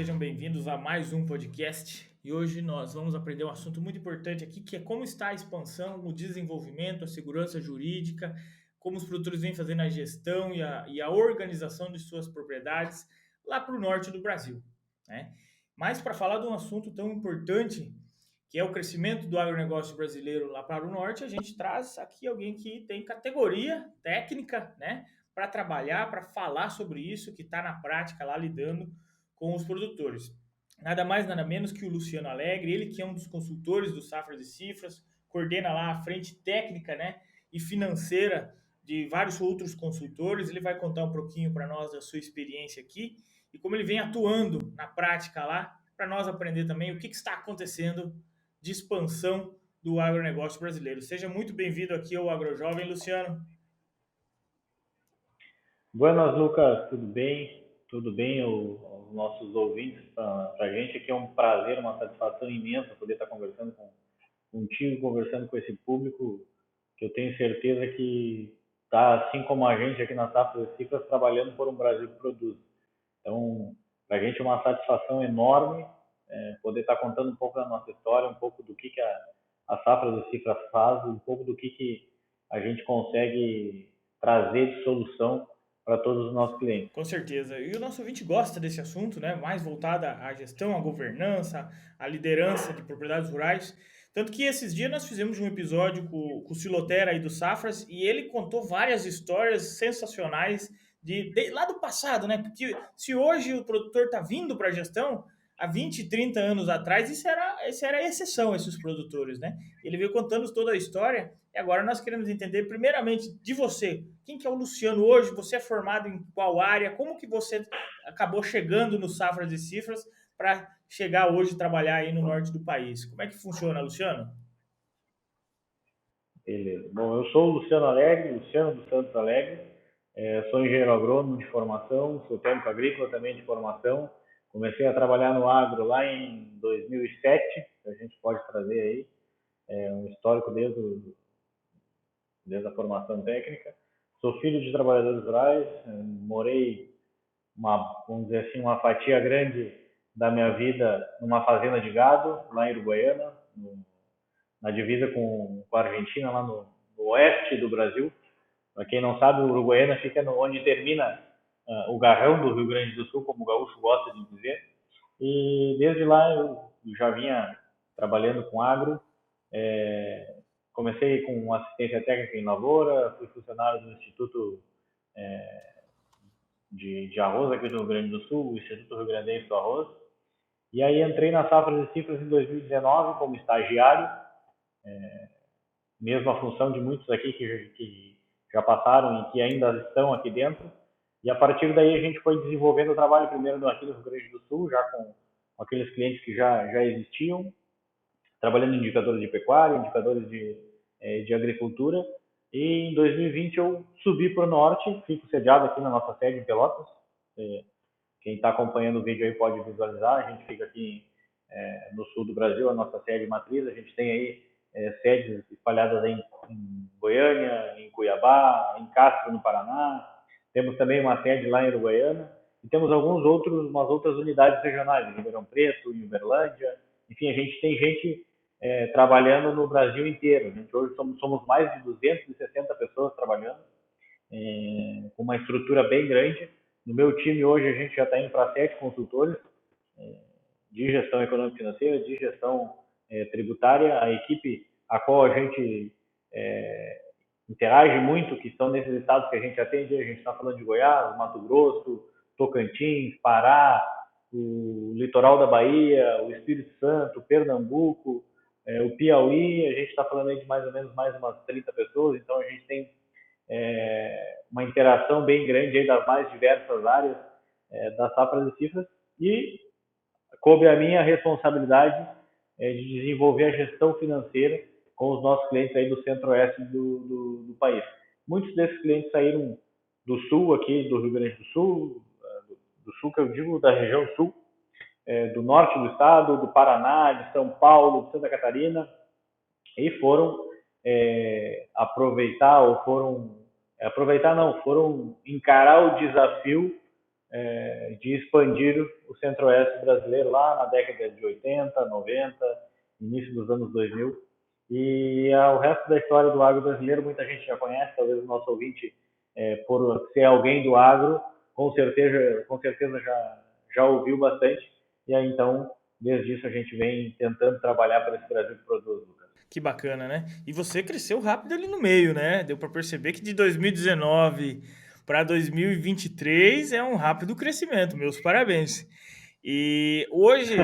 sejam bem-vindos a mais um podcast. E hoje nós vamos aprender um assunto muito importante aqui, que é como está a expansão, o desenvolvimento, a segurança jurídica, como os produtores vêm fazendo a gestão e a organização de suas propriedades lá para o norte do Brasil, né? Mas para falar de um assunto tão importante, que é o crescimento do agronegócio brasileiro lá para o norte, a gente traz aqui alguém que tem categoria técnica, né, para trabalhar, para falar sobre isso, que está na prática lá lidando com os produtores. Nada mais, nada menos que o Luciano Alegre, ele que é um dos consultores do Safras e Cifras, coordena lá a frente técnica, né, e financeira de vários outros consultores. Ele vai contar um pouquinho para nós da sua experiência aqui e como ele vem atuando na prática lá, para nós aprender também o que está acontecendo de expansão do agronegócio brasileiro. Seja muito bem-vindo aqui ao AgroJovem, Luciano. Buenas, Lucas, tudo bem? Tudo bem, os nossos ouvintes? Para a gente aqui é um prazer, uma satisfação imensa poder estar conversando contigo, conversando com esse público que eu tenho certeza que está, assim como a gente aqui na Safra e Cifras, trabalhando por um Brasil que produz. Então, para a gente é uma satisfação enorme poder estar contando um pouco da nossa história, um pouco do que a Safra e Cifras faz, um pouco do que a gente consegue trazer de solução para todos os nossos clientes. Com certeza. E o nosso ouvinte gosta desse assunto, né? Mais voltada à gestão, à governança, à liderança de propriedades rurais. Tanto que esses dias nós fizemos um episódio com o Silotera aí do Safras e ele contou várias histórias sensacionais lá do passado, né? Porque se hoje o produtor está vindo para a gestão, há 20, 30 anos atrás, isso era a exceção, esses produtores, né? Ele veio contando toda a história e agora nós queremos entender, primeiramente, de você. Quem que é o Luciano hoje? Você é formado em qual área? Como que você acabou chegando no Safras e Cifras para chegar hoje a trabalhar aí no norte do país? Como é que funciona, Luciano? Beleza. Bom, eu sou o Luciano Alegre, Luciano dos Santos Alegre. Sou engenheiro agrônomo de formação, sou técnico agrícola também de formação. Comecei a trabalhar no agro lá em 2007, que a gente pode trazer aí um histórico desde a formação técnica. Sou filho de trabalhadores rurais, morei vamos dizer assim, uma fatia grande da minha vida numa fazenda de gado lá em Uruguaiana, na divisa com a Argentina, lá no oeste do Brasil. Para quem não sabe, o Uruguaiana fica onde termina o garrão do Rio Grande do Sul, como o gaúcho gosta de dizer. E desde lá eu já vinha trabalhando com agro. É, Comecei com assistência técnica em lavoura, fui funcionário do Instituto de Arroz aqui do Rio Grande do Sul, o Instituto Rio Grandense do Arroz. E aí entrei na Safra de Cifras em 2019 como estagiário, mesma função de muitos aqui que já passaram e que ainda estão aqui dentro. E a partir daí a gente foi desenvolvendo o trabalho primeiro aqui no Rio Grande do Sul, já com aqueles clientes que já existiam, trabalhando em indicadores de pecuária, indicadores de agricultura. E em 2020 eu subi para o norte, fico sediado aqui na nossa sede em Pelotas. Quem está acompanhando o vídeo aí pode visualizar, a gente fica aqui no sul do Brasil, a nossa sede matriz. A gente tem aí sedes espalhadas em Goiânia, em Cuiabá, em Castro, no Paraná. Temos também uma sede lá em Uruguaiana e temos umas outras unidades regionais, em Ribeirão Preto, em Uberlândia. Enfim, a gente tem gente trabalhando no Brasil inteiro. A gente hoje somos mais de 260 pessoas trabalhando, com uma estrutura bem grande. No meu time hoje a gente já está indo para 7 consultores de gestão econômica e financeira, de gestão tributária. A equipe a qual a gente interage muito, que estão nesses estados que a gente atende. A gente está falando de Goiás, Mato Grosso, Tocantins, Pará, o litoral da Bahia, o Espírito Santo, Pernambuco, o Piauí. A gente está falando aí de mais ou menos mais umas 30 pessoas. Então a gente tem uma interação bem grande aí das mais diversas áreas das safras e cifras. E coube a minha responsabilidade de desenvolver a gestão financeira com os nossos clientes aí do centro-oeste do país. Muitos desses clientes saíram do sul aqui, do Rio Grande do Sul, do sul que eu digo, da região sul, do norte do estado, do Paraná, de São Paulo, de Santa Catarina, e foram aproveitar, ou foram aproveitar não, foram encarar o desafio de expandir o centro-oeste brasileiro lá na década de 80, 90, início dos anos 2000. E o resto da história do agro brasileiro muita gente já conhece, talvez o nosso ouvinte, por ser alguém do agro, com certeza já ouviu bastante. E aí então, desde isso a gente vem tentando trabalhar para esse Brasil que produz, Lucas. Que bacana, né? E você cresceu rápido ali no meio, né? Deu para perceber que de 2019 para 2023 é um rápido crescimento. Meus parabéns. E hoje,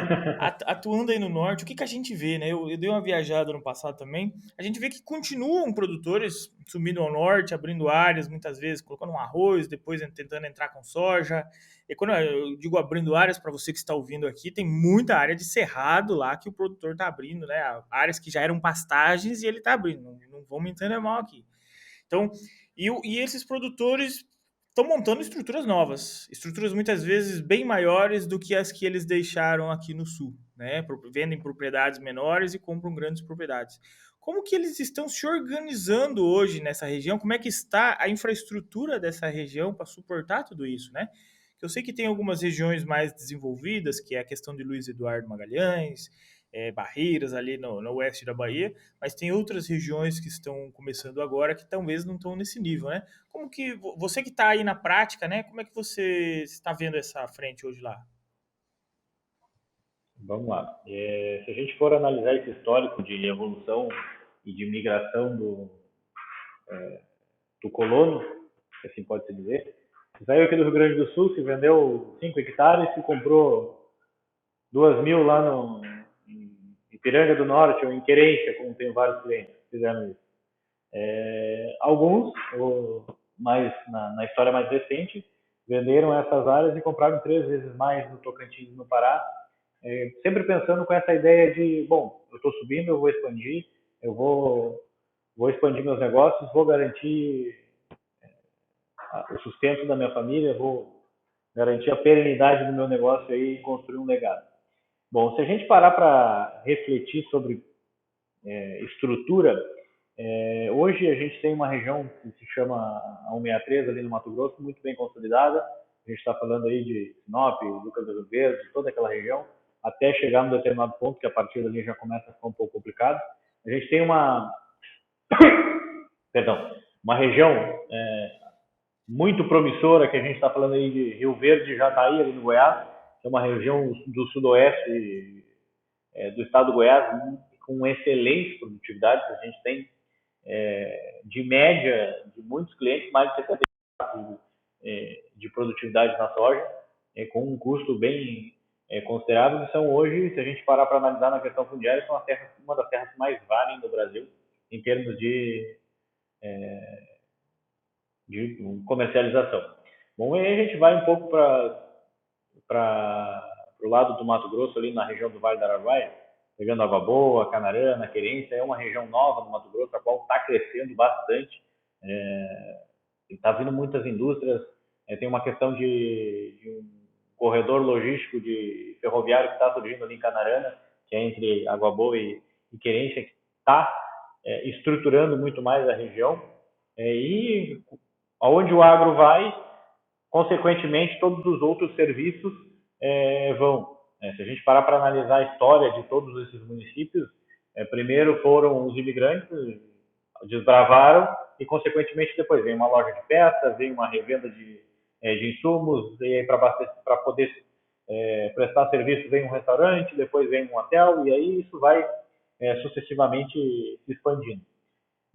atuando aí no norte, o que a gente vê, né? Eu dei uma viajada no passado também. A gente vê que continuam produtores subindo ao norte, abrindo áreas, muitas vezes colocando um arroz, depois tentando entrar com soja. E quando eu digo abrindo áreas, para você que está ouvindo aqui, tem muita área de cerrado lá que o produtor está abrindo, né? Áreas que já eram pastagens e ele está abrindo. Não vão me entender mal aqui. Então, e esses produtores estão montando estruturas novas, estruturas muitas vezes bem maiores do que as que eles deixaram aqui no sul, né? Vendem propriedades menores e compram grandes propriedades. Como que eles estão se organizando hoje nessa região? Como é que está a infraestrutura dessa região para suportar tudo isso, né? Eu sei que tem algumas regiões mais desenvolvidas, que é a questão de Luiz Eduardo Magalhães, Barreiras ali no oeste da Bahia, mas tem outras regiões que estão começando agora que talvez não estão nesse nível, né? Como que você que está aí na prática, né? Como é que você está vendo essa frente hoje lá? Vamos lá. Se a gente for analisar esse histórico de evolução e de migração do colono, se assim pode se dizer, saiu aqui do Rio Grande do Sul, se vendeu 5 hectares, se comprou 2.000 lá em Ipiranga do Norte ou em Querência, como tem vários clientes que fizeram isso. Alguns, mais na história mais recente, venderam essas áreas e compraram 3 vezes mais no Tocantins e no Pará, sempre pensando com essa ideia de, bom, eu estou subindo, eu vou expandir, eu vou expandir meus negócios, vou garantir o sustento da minha família, vou garantir a perenidade do meu negócio aí e construir um legado. Bom, se a gente parar para refletir sobre estrutura, hoje a gente tem uma região que se chama a 163 ali no Mato Grosso, muito bem consolidada. A gente está falando aí de Sinop, Lucas do Rio Verde, toda aquela região, até chegar num determinado ponto, que a partir dali já começa a ficar um pouco complicado. A gente tem uma região muito promissora, que a gente está falando aí de Rio Verde e Jataí, ali no Goiás, que é uma região do sudoeste do estado do Goiás, com excelentes produtividades. A gente tem, de média, de muitos clientes, mais de 70% de produtividade na soja, com um custo bem considerável, e são hoje, se a gente parar para analisar na questão fundiária, são uma das terras que mais valem no Brasil, em termos de comercialização. Bom, aí a gente vai um pouco para o lado do Mato Grosso, ali na região do Vale do Araguaia, pegando Água Boa, Canarana, Querência, é uma região nova no Mato Grosso, a qual está crescendo bastante, está vindo muitas indústrias, tem uma questão de um corredor logístico de ferroviário que está surgindo ali em Canarana, que é entre Água Boa e Querência, que está estruturando muito mais a região, e aonde o agro vai, consequentemente, todos os outros serviços vão. Se a gente parar para analisar a história de todos esses municípios, primeiro foram os imigrantes, desbravaram, e, consequentemente, depois vem uma loja de peças, vem uma revenda de insumos, e aí para poder prestar serviço vem um restaurante, depois vem um hotel, e aí isso vai sucessivamente se expandindo.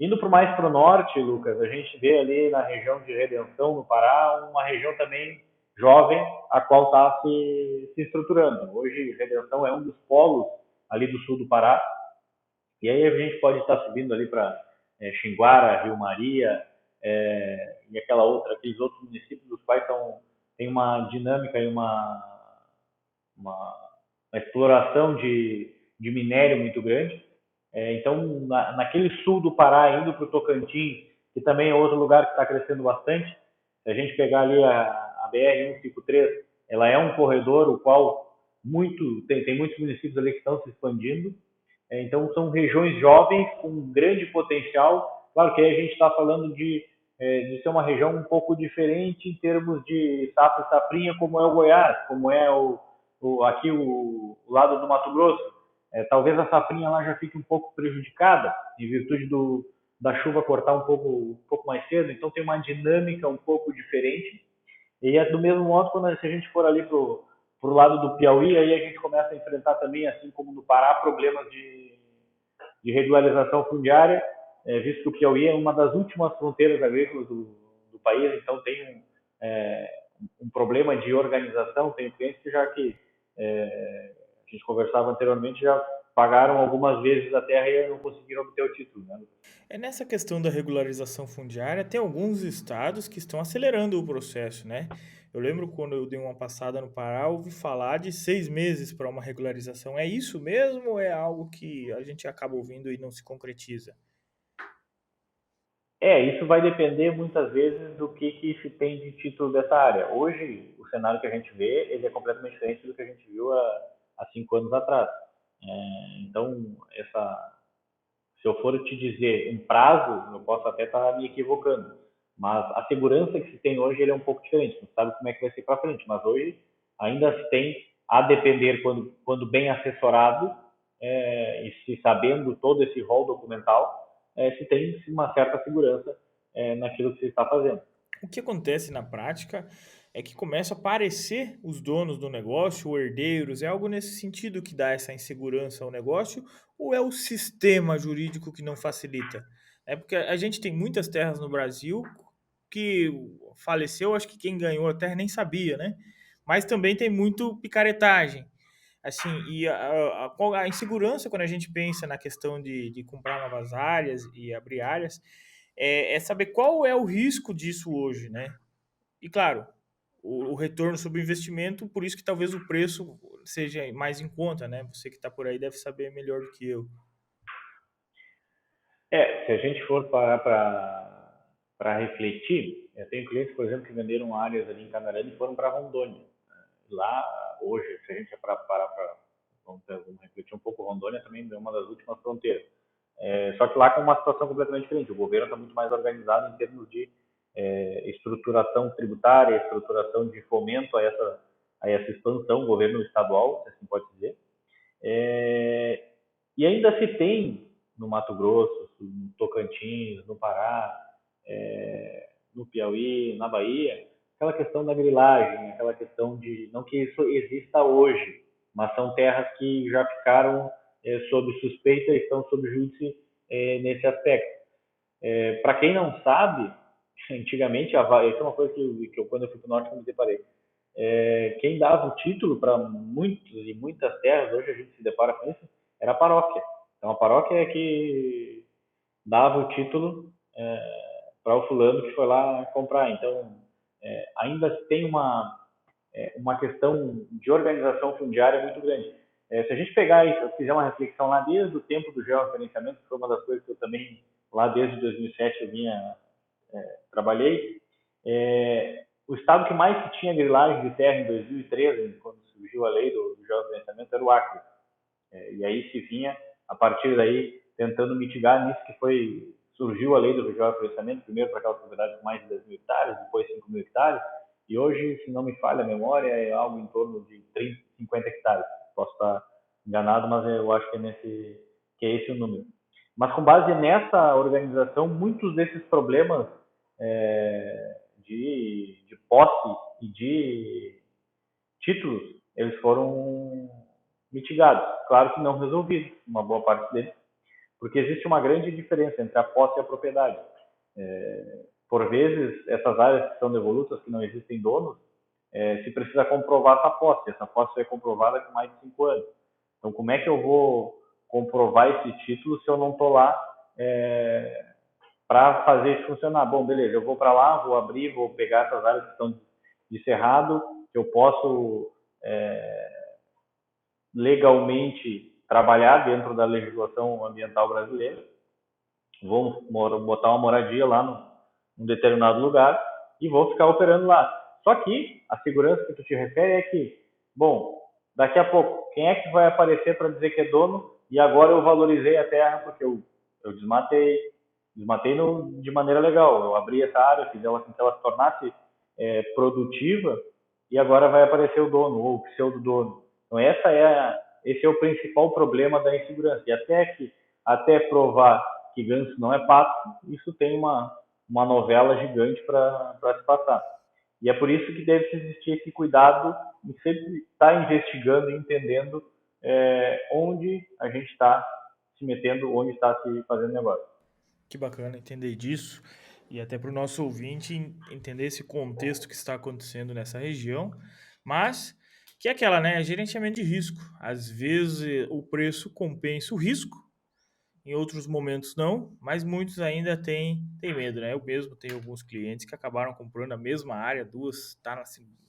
Indo mais para o norte, Lucas, a gente vê ali na região de Redenção, no Pará, uma região também jovem, a qual está se estruturando. Hoje, Redenção é um dos polos ali do sul do Pará, e aí a gente pode estar subindo ali para Xinguara, Rio Maria, e aqueles outros municípios, dos quais tem uma dinâmica e uma exploração de minério muito grande. Então, naquele sul do Pará, indo para o Tocantins, que também é outro lugar que está crescendo bastante, se a gente pegar ali a BR-153, ela é um corredor o qual tem muitos municípios ali que estão se expandindo. Então, são regiões jovens com grande potencial. Claro que aí a gente está falando de de ser uma região um pouco diferente em termos de safra e safrinha, como é o Goiás, como é aqui o lado do Mato Grosso. Talvez a safrinha lá já fique um pouco prejudicada, em virtude da chuva cortar um pouco mais cedo, então tem uma dinâmica um pouco diferente. E é do mesmo modo, se a gente for ali pro lado do Piauí, aí a gente começa a enfrentar também, assim como no Pará, problemas de regularização fundiária, visto que o Piauí é uma das últimas fronteiras agrícolas do país, então tem é, um problema de organização. Tem clientes que a gente conversava anteriormente, já pagaram algumas vezes a terra e não conseguiram obter o título, né? É nessa questão da regularização fundiária, tem alguns estados que estão acelerando o processo, né? Eu lembro quando eu dei uma passada no Pará, ouvi falar de 6 meses para uma regularização. É isso mesmo ou é algo que a gente acaba ouvindo e não se concretiza? Isso vai depender muitas vezes do que se tem de título dessa área. Hoje, o cenário que a gente vê, ele é completamente diferente do que a gente viu há 5 anos atrás. Então, se eu for te dizer um prazo, eu posso até estar me equivocando, mas a segurança que se tem hoje ele é um pouco diferente. Não sabe como é que vai ser para frente, mas hoje ainda se tem, a depender, quando bem assessorado, e se sabendo todo esse rol documental, se tem uma certa segurança naquilo que se está fazendo. O que acontece na prática é que começam a aparecer os donos do negócio, ou herdeiros. É algo nesse sentido que dá essa insegurança ao negócio, ou é o sistema jurídico que não facilita? É porque a gente tem muitas terras no Brasil que faleceu, acho que quem ganhou a terra nem sabia, né? Mas também tem muito picaretagem. Assim, e a insegurança, quando a gente pensa na questão de comprar novas áreas e abrir áreas, é saber qual é o risco disso hoje, né? E claro, o retorno sobre o investimento, por isso que talvez o preço seja mais em conta, né? Você que está por aí deve saber melhor do que eu. Se a gente for parar para refletir, eu tenho clientes, por exemplo, que venderam áreas ali em Canarana e foram para Rondônia. Lá, hoje, se a gente parar para vamos refletir um pouco, Rondônia também é uma das últimas fronteiras. Só que lá com uma situação completamente diferente. O governo está muito mais organizado em termos de estruturação tributária, estruturação de fomento a essa expansão, governo estadual, se assim pode dizer. E ainda se tem no Mato Grosso, no Tocantins, no Pará, no Piauí, na Bahia, aquela questão da grilagem, aquela questão de, não que isso exista hoje, mas são terras que já ficaram sob suspeita e estão sob júdice nesse aspecto. Para quem não sabe, antigamente, isso é uma coisa que eu, quando eu fui para o norte, eu me deparei. Quem dava o título para muitos e muitas terras, hoje a gente se depara com isso, era a paróquia. Então a paróquia é que dava o título para o fulano que foi lá comprar. Então ainda tem uma questão de organização fundiária muito grande. Se a gente pegar e fizer uma reflexão lá desde o tempo do georreferenciamento, que foi uma das coisas que eu também, lá desde 2007, trabalhei, o estado que mais se tinha grilagem de terra em 2013, quando surgiu a lei do georreferenciamento, era o Acre. E aí se vinha, a partir daí, tentando mitigar nisso surgiu a lei do georreferenciamento, primeiro para aquelas propriedades com mais de 10 mil hectares, depois 5 mil hectares, e hoje, se não me falha a memória, é algo em torno de 30, 50 hectares. Posso estar enganado, mas eu acho que é esse o número. Mas com base nessa organização, muitos desses problemas de posse e de títulos, eles foram mitigados. Claro que não resolvidos, uma boa parte deles, porque existe uma grande diferença entre a posse e a propriedade. Por vezes, essas áreas que são devolutas, que não existem donos, se precisa comprovar essa posse. Essa posse foi comprovada com mais de 5 anos. Então, como é que eu vou comprovar esse título se eu não estou lá para fazer isso funcionar? Bom, beleza, eu vou para lá, vou abrir, vou pegar essas áreas que estão de cerrado, que eu posso legalmente trabalhar dentro da legislação ambiental brasileira, vou botar uma moradia lá num determinado lugar e vou ficar operando lá. Só que a segurança que tu te refere é que, bom, daqui a pouco, quem é que vai aparecer para dizer que é dono e agora eu valorizei a terra porque eu desmatei, desmatei de maneira legal. Eu abri essa área, fiz ela com que ela se tornasse produtiva e agora vai aparecer o dono ou o pseudo-dono. Então esse é o principal problema da insegurança. E até provar que ganso não é pato, isso tem uma novela gigante para se passar. E é por isso que deve existir esse cuidado em sempre estar investigando e entendendo onde a gente está se metendo, onde está se fazendo negócio. Que bacana entender disso e até para o nosso ouvinte entender esse contexto que está acontecendo nessa região, mas que é aquela, né? Gerenciamento de risco. Às vezes o preço compensa o risco, em outros momentos não, mas muitos ainda têm medo, né? Eu mesmo tenho alguns clientes que acabaram comprando a mesma área, duas,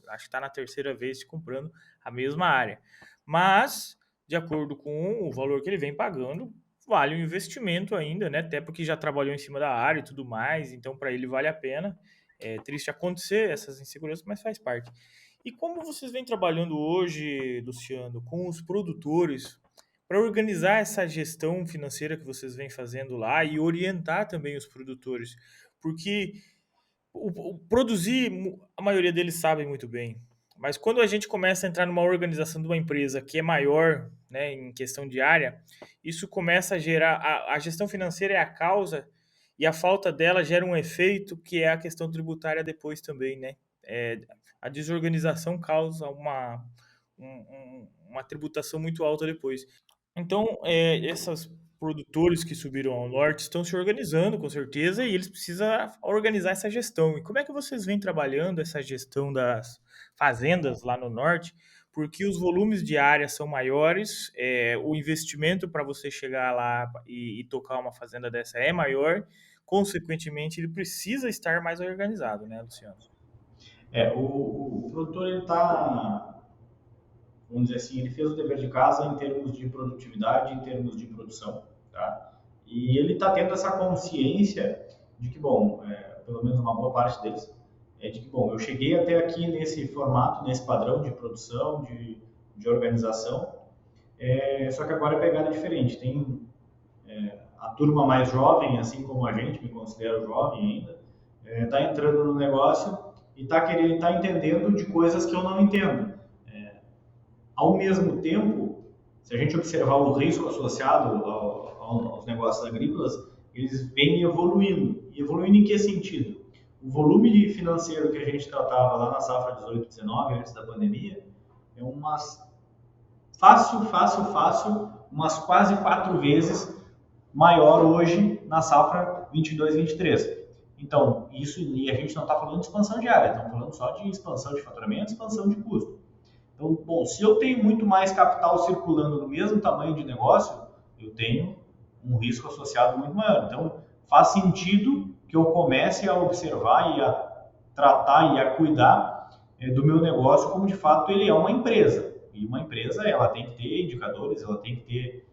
acho que está na terceira vez comprando a mesma área. Mas, de acordo com o valor que ele vem pagando, vale o investimento ainda, né? Até porque já trabalhou em cima da área e tudo mais, então para ele vale a pena. É triste acontecer essas inseguranças, mas faz parte. E como vocês vêm trabalhando hoje, Luciano, com os produtores para organizar essa gestão financeira que vocês vêm fazendo lá e orientar também os produtores, porque o produzir, a maioria deles sabem muito bem, mas quando a gente começa a entrar numa organização de uma empresa que é maior, né, em questão de área, isso começa a gerar, a gestão financeira é a causa e a falta dela gera um efeito que é a questão tributária depois também, né? A desorganização causa uma tributação muito alta depois. Então, esses produtores que subiram ao norte estão se organizando, com certeza, e eles precisam organizar essa gestão. E como é que vocês vêm trabalhando essa gestão das fazendas lá no norte? Porque os volumes de área são maiores, o investimento para você chegar lá e tocar uma fazenda dessa é maior, consequentemente, ele precisa estar mais organizado, né, Luciano? O produtor ele está, vamos dizer assim, ele fez o dever de casa em termos de produtividade, em termos de produção, tá? E ele está tendo essa consciência de que, bom, pelo menos uma boa parte deles, é de que, bom, eu cheguei até aqui nesse formato, nesse padrão de produção, de organização, só que agora a pegada é diferente. Tem a turma mais jovem, assim como a gente, me considero jovem ainda, está entrando no negócio e está entendendo de coisas que eu não entendo. Ao mesmo tempo, se a gente observar o risco associado aos negócios agrícolas, eles vêm evoluindo. E evoluindo em que sentido? O volume de financeiro que a gente tratava lá na safra 18/19, antes da pandemia, é umas fácil, umas quase 4 vezes maior hoje na safra 22/23. Então, isso, e a gente não está falando de expansão de área, estamos falando só de expansão de faturamento, expansão de custo. Então, bom, se eu tenho muito mais capital circulando no mesmo tamanho de negócio, eu tenho um risco associado muito maior. Então, faz sentido que eu comece a observar e a tratar e a cuidar do meu negócio como de fato ele é uma empresa. E uma empresa, ela tem que ter indicadores, ela tem que ter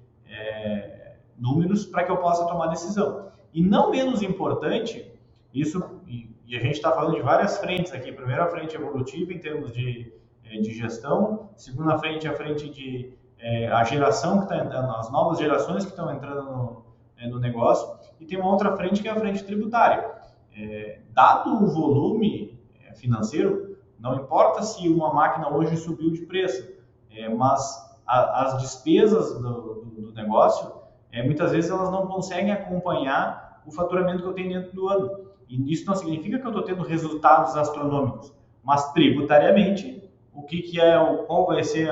números para que eu possa tomar decisão. E não menos importante, e a gente está falando de várias frentes aqui. Primeiro, a frente evolutiva em termos de gestão. Segunda frente, a frente de a geração que está entrando, as novas gerações que estão entrando no negócio. E tem uma outra frente que é a frente tributária. Dado o volume financeiro, não importa se uma máquina hoje subiu de preço, mas as despesas do negócio, muitas vezes elas não conseguem acompanhar o faturamento que eu tenho dentro do ano. E isso não significa que eu estou tendo resultados astronômicos, mas tributariamente, qual vai ser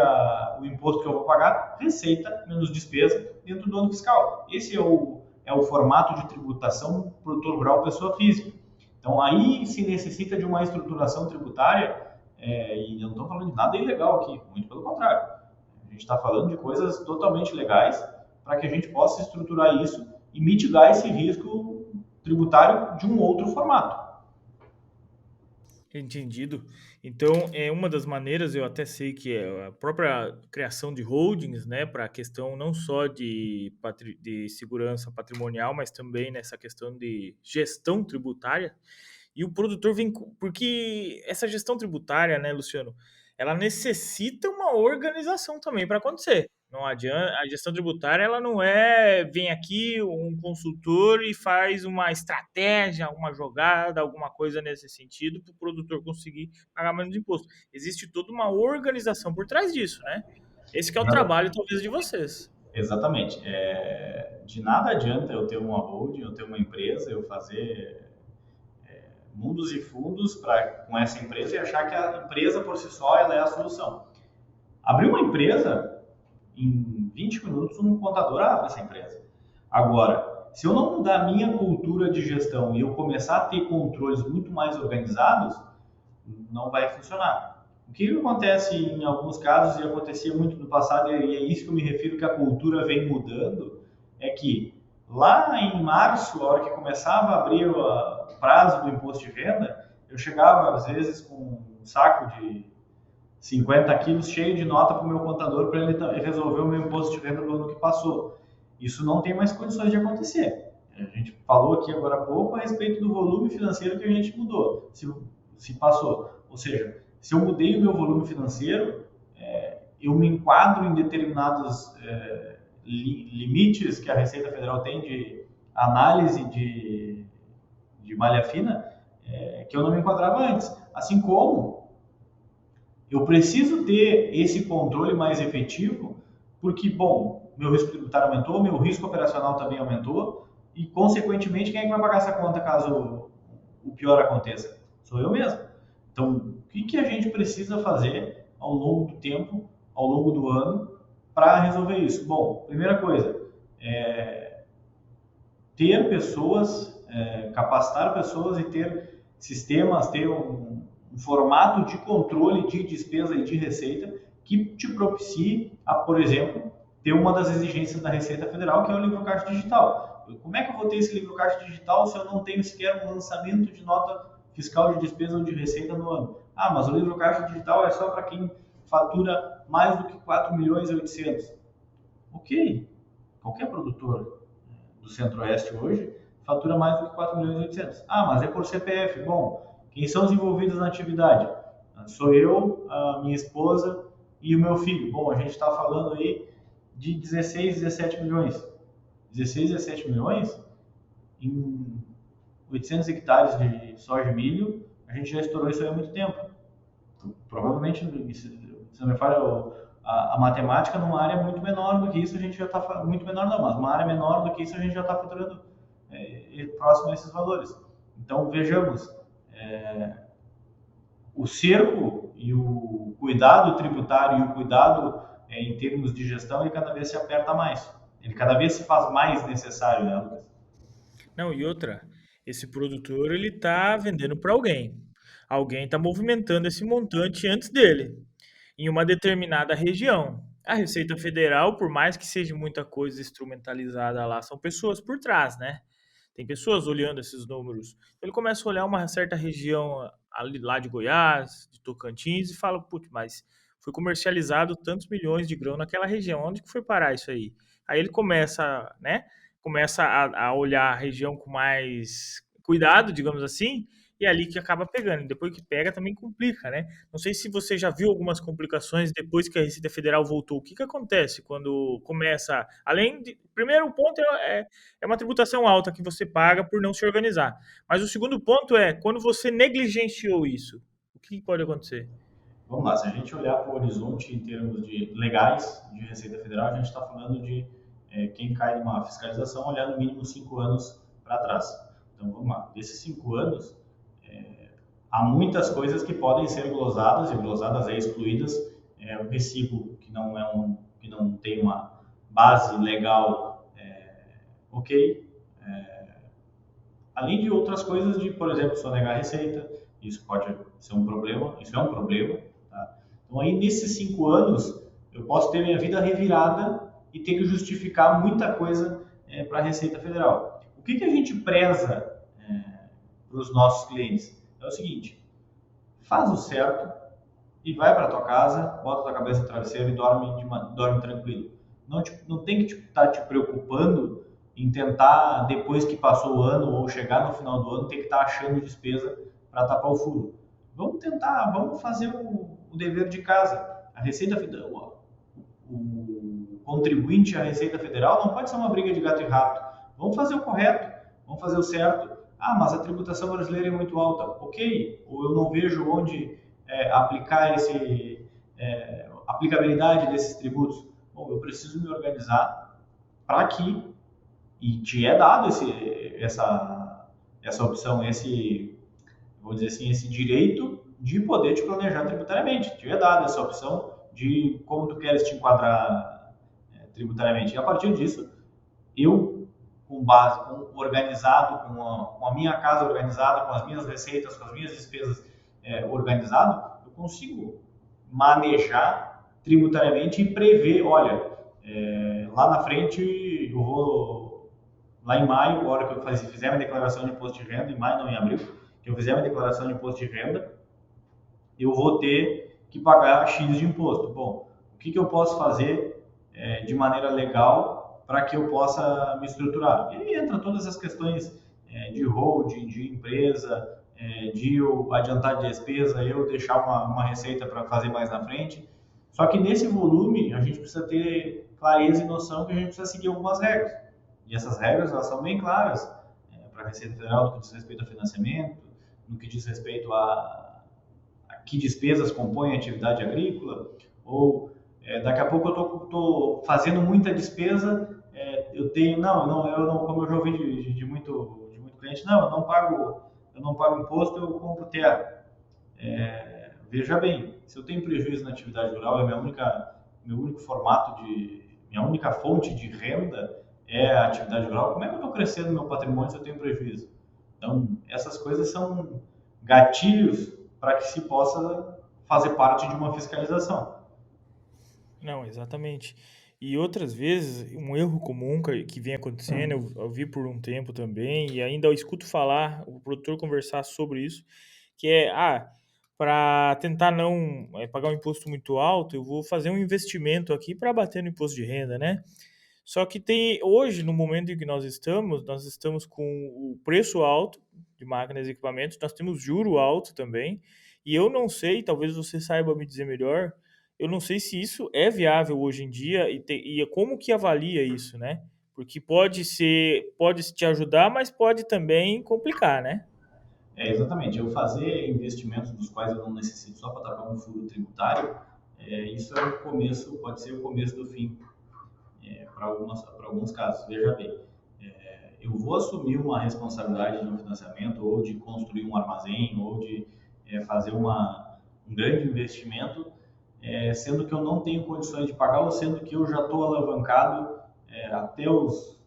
o imposto que eu vou pagar? Receita menos despesa dentro do ano fiscal. Esse é o formato de tributação produtor rural pessoa física. Então aí se necessita de uma estruturação tributária, e não estou falando de nada ilegal aqui, muito pelo contrário. A gente está falando de coisas totalmente legais para que a gente possa estruturar isso e mitigar esse risco tributário de um outro formato. Entendido. Então, é uma das maneiras, eu até sei que é a própria criação de holdings, né, para a questão não só de segurança patrimonial, mas também nessa questão de gestão tributária. E o produtor vem. Porque essa gestão tributária, né, Luciano, ela necessita uma organização também para acontecer. Não adianta, a gestão tributária ela não é vem aqui um consultor e faz uma estratégia, uma jogada, alguma coisa nesse sentido para o produtor conseguir pagar menos imposto. Existe toda uma organização por trás disso, né? Esse que é o trabalho talvez de vocês. Exatamente. De nada adianta eu ter uma holding, eu ter uma empresa, eu fazer mundos e fundos com essa empresa e achar que a empresa por si só ela é a solução. Abrir uma empresa, em 20 minutos um contador abre essa empresa. Agora, se eu não mudar a minha cultura de gestão e eu começar a ter controles muito mais organizados, não vai funcionar. O que acontece em alguns casos, e acontecia muito no passado, e é isso que eu me refiro que a cultura vem mudando, é que lá em março, a hora que começava a abrir o prazo do imposto de renda, eu chegava às vezes com um saco de 50 quilos cheio de nota para o meu contador para ele resolver o meu imposto de renda do ano que passou. Isso não tem mais condições de acontecer. A gente falou aqui agora há pouco a respeito do volume financeiro que a gente mudou, se passou. Ou seja, se eu mudei o meu volume financeiro, eu me enquadro em determinados limites que a Receita Federal tem de análise de malha fina, que eu não me enquadrava antes. Assim como eu preciso ter esse controle mais efetivo, porque, bom, meu risco tributário aumentou, meu risco operacional também aumentou, e, consequentemente, quem é que vai pagar essa conta caso o pior aconteça? Sou eu mesmo. Então, o que a gente precisa fazer ao longo do tempo, ao longo do ano, para resolver isso? Bom, primeira coisa, ter pessoas, capacitar pessoas e ter sistemas, ter um formato de controle de despesa e de receita que te propicie a, por exemplo, ter uma das exigências da Receita Federal, que é o livro caixa digital. Como é que eu vou ter esse livro caixa digital se eu não tenho sequer um lançamento de nota fiscal de despesa ou de receita no ano? Ah, mas o livro caixa digital é só para quem fatura mais do que 4 milhões e 800. Ok, qualquer produtor do Centro-Oeste hoje fatura mais do que 4 milhões e 800. Ah, mas é por CPF. Bom, quem são os envolvidos na atividade? Sou eu, a minha esposa e o meu filho. Bom, a gente está falando aí de 16, 17 milhões. 16, 17 milhões em 800 hectares de soja e milho, a gente já estourou isso aí há muito tempo. Então, provavelmente, se não me falha a matemática, numa área muito menor do que isso, a gente já está... Muito menor não, mas uma área menor do que isso, a gente já está faturando próximo a esses valores. Então, vejamos, o cerco e o cuidado tributário e o cuidado em termos de gestão, ele cada vez se aperta mais. Ele cada vez se faz mais necessário, né, Lucas? Não, e outra, esse produtor ele está vendendo para alguém. Alguém está movimentando esse montante antes dele, em uma determinada região. A Receita Federal, por mais que seja muita coisa instrumentalizada lá, são pessoas por trás, né? Tem pessoas olhando esses números. Ele começa a olhar uma certa região ali, lá de Goiás, de Tocantins, e fala, putz, mas foi comercializado tantos milhões de grão naquela região. Onde que foi parar isso aí? Aí ele começa, né? Começa a olhar a região com mais cuidado, digamos assim, e é ali que acaba pegando. Depois que pega, também complica, né? Não sei se você já viu algumas complicações depois que a Receita Federal voltou. O que acontece quando começa, além de... Primeiro ponto é uma tributação alta que você paga por não se organizar. Mas o segundo ponto é quando você negligenciou isso. O que pode acontecer? Vamos lá, se a gente olhar para o horizonte em termos de legais de Receita Federal, a gente está falando de quem cai numa fiscalização olhar no mínimo 5 anos para trás. Então, vamos lá, desses 5 anos, há muitas coisas que podem ser glosadas, e glosadas excluídas, o recibo que não tem uma base legal, ok. Além de outras coisas de, por exemplo, sonegar a receita, isso pode ser um problema, isso é um problema. Tá? Então, aí, nesses 5 anos, eu posso ter minha vida revirada e ter que justificar muita coisa para a Receita Federal. O que a gente preza para os nossos clientes? É o seguinte, faz o certo e vai para tua casa, bota tua cabeça no travesseiro e dorme tranquilo. Não tem que estar te preocupando em tentar, depois que passou o ano ou chegar no final do ano, ter que estar achando despesa para tapar o furo. Vamos fazer o dever de casa. A Receita Federal, o contribuinte à Receita Federal, não pode ser uma briga de gato e rato. Vamos fazer o correto, vamos fazer o certo. Ah, mas a tributação brasileira é muito alta. Ok, ou eu não vejo onde aplicar aplicabilidade desses tributos. Bom, eu preciso me organizar para que, e te é dado essa opção, vou dizer assim, esse direito de poder te planejar tributariamente. Te é dado essa opção de como tu queres te enquadrar tributariamente. E a partir disso, eu, organizado, com a minha casa organizada, com as minhas receitas, com as minhas despesas organizado, eu consigo manejar tributariamente e prever, olha, lá na frente eu vou, lá em maio, a hora que eu fizer minha declaração de imposto de renda, em maio não em abril, que eu fizer minha declaração de imposto de renda, eu vou ter que pagar X de imposto. Bom, o que eu posso fazer de maneira legal para que eu possa me estruturar? E aí entra todas as questões de holding, de empresa, de eu adiantar de despesa, eu deixar uma receita para fazer mais na frente. Só que nesse volume, a gente precisa ter clareza e noção que a gente precisa seguir algumas regras. E essas regras, elas são bem claras para a Receita Federal no que diz respeito ao financiamento, no que diz respeito a que despesas compõem a atividade agrícola, ou daqui a pouco eu estou fazendo muita despesa, eu não, como eu já ouvi de muito cliente, não, eu não pago imposto, eu compro terra. Veja bem, se eu tenho prejuízo na atividade rural, meu único formato minha única fonte de renda é a atividade rural, como é que eu estou crescendo meu patrimônio se eu tenho prejuízo? Então, essas coisas são gatilhos para que se possa fazer parte de uma fiscalização. Não, exatamente. E outras vezes, um erro comum que vem acontecendo, eu vi por um tempo também, e ainda eu escuto falar, o produtor conversar sobre isso, que para tentar não pagar um imposto muito alto, eu vou fazer um investimento aqui para bater no imposto de renda, né? Só que hoje, no momento em que nós estamos com o preço alto de máquinas e equipamentos, nós temos juro alto também, e eu não sei, talvez você saiba me dizer melhor, eu não sei se isso é viável hoje em dia e como que avalia isso, né? Porque pode te ajudar, mas pode também complicar, né? Exatamente. Eu fazer investimentos dos quais eu não necessito só para tapar um furo tributário, isso é o começo, pode ser o começo do fim para alguns casos. Veja bem, eu vou assumir uma responsabilidade de um financiamento ou de construir um armazém ou de fazer um grande investimento, sendo que eu não tenho condições de pagar ou sendo que eu já estou alavancado até os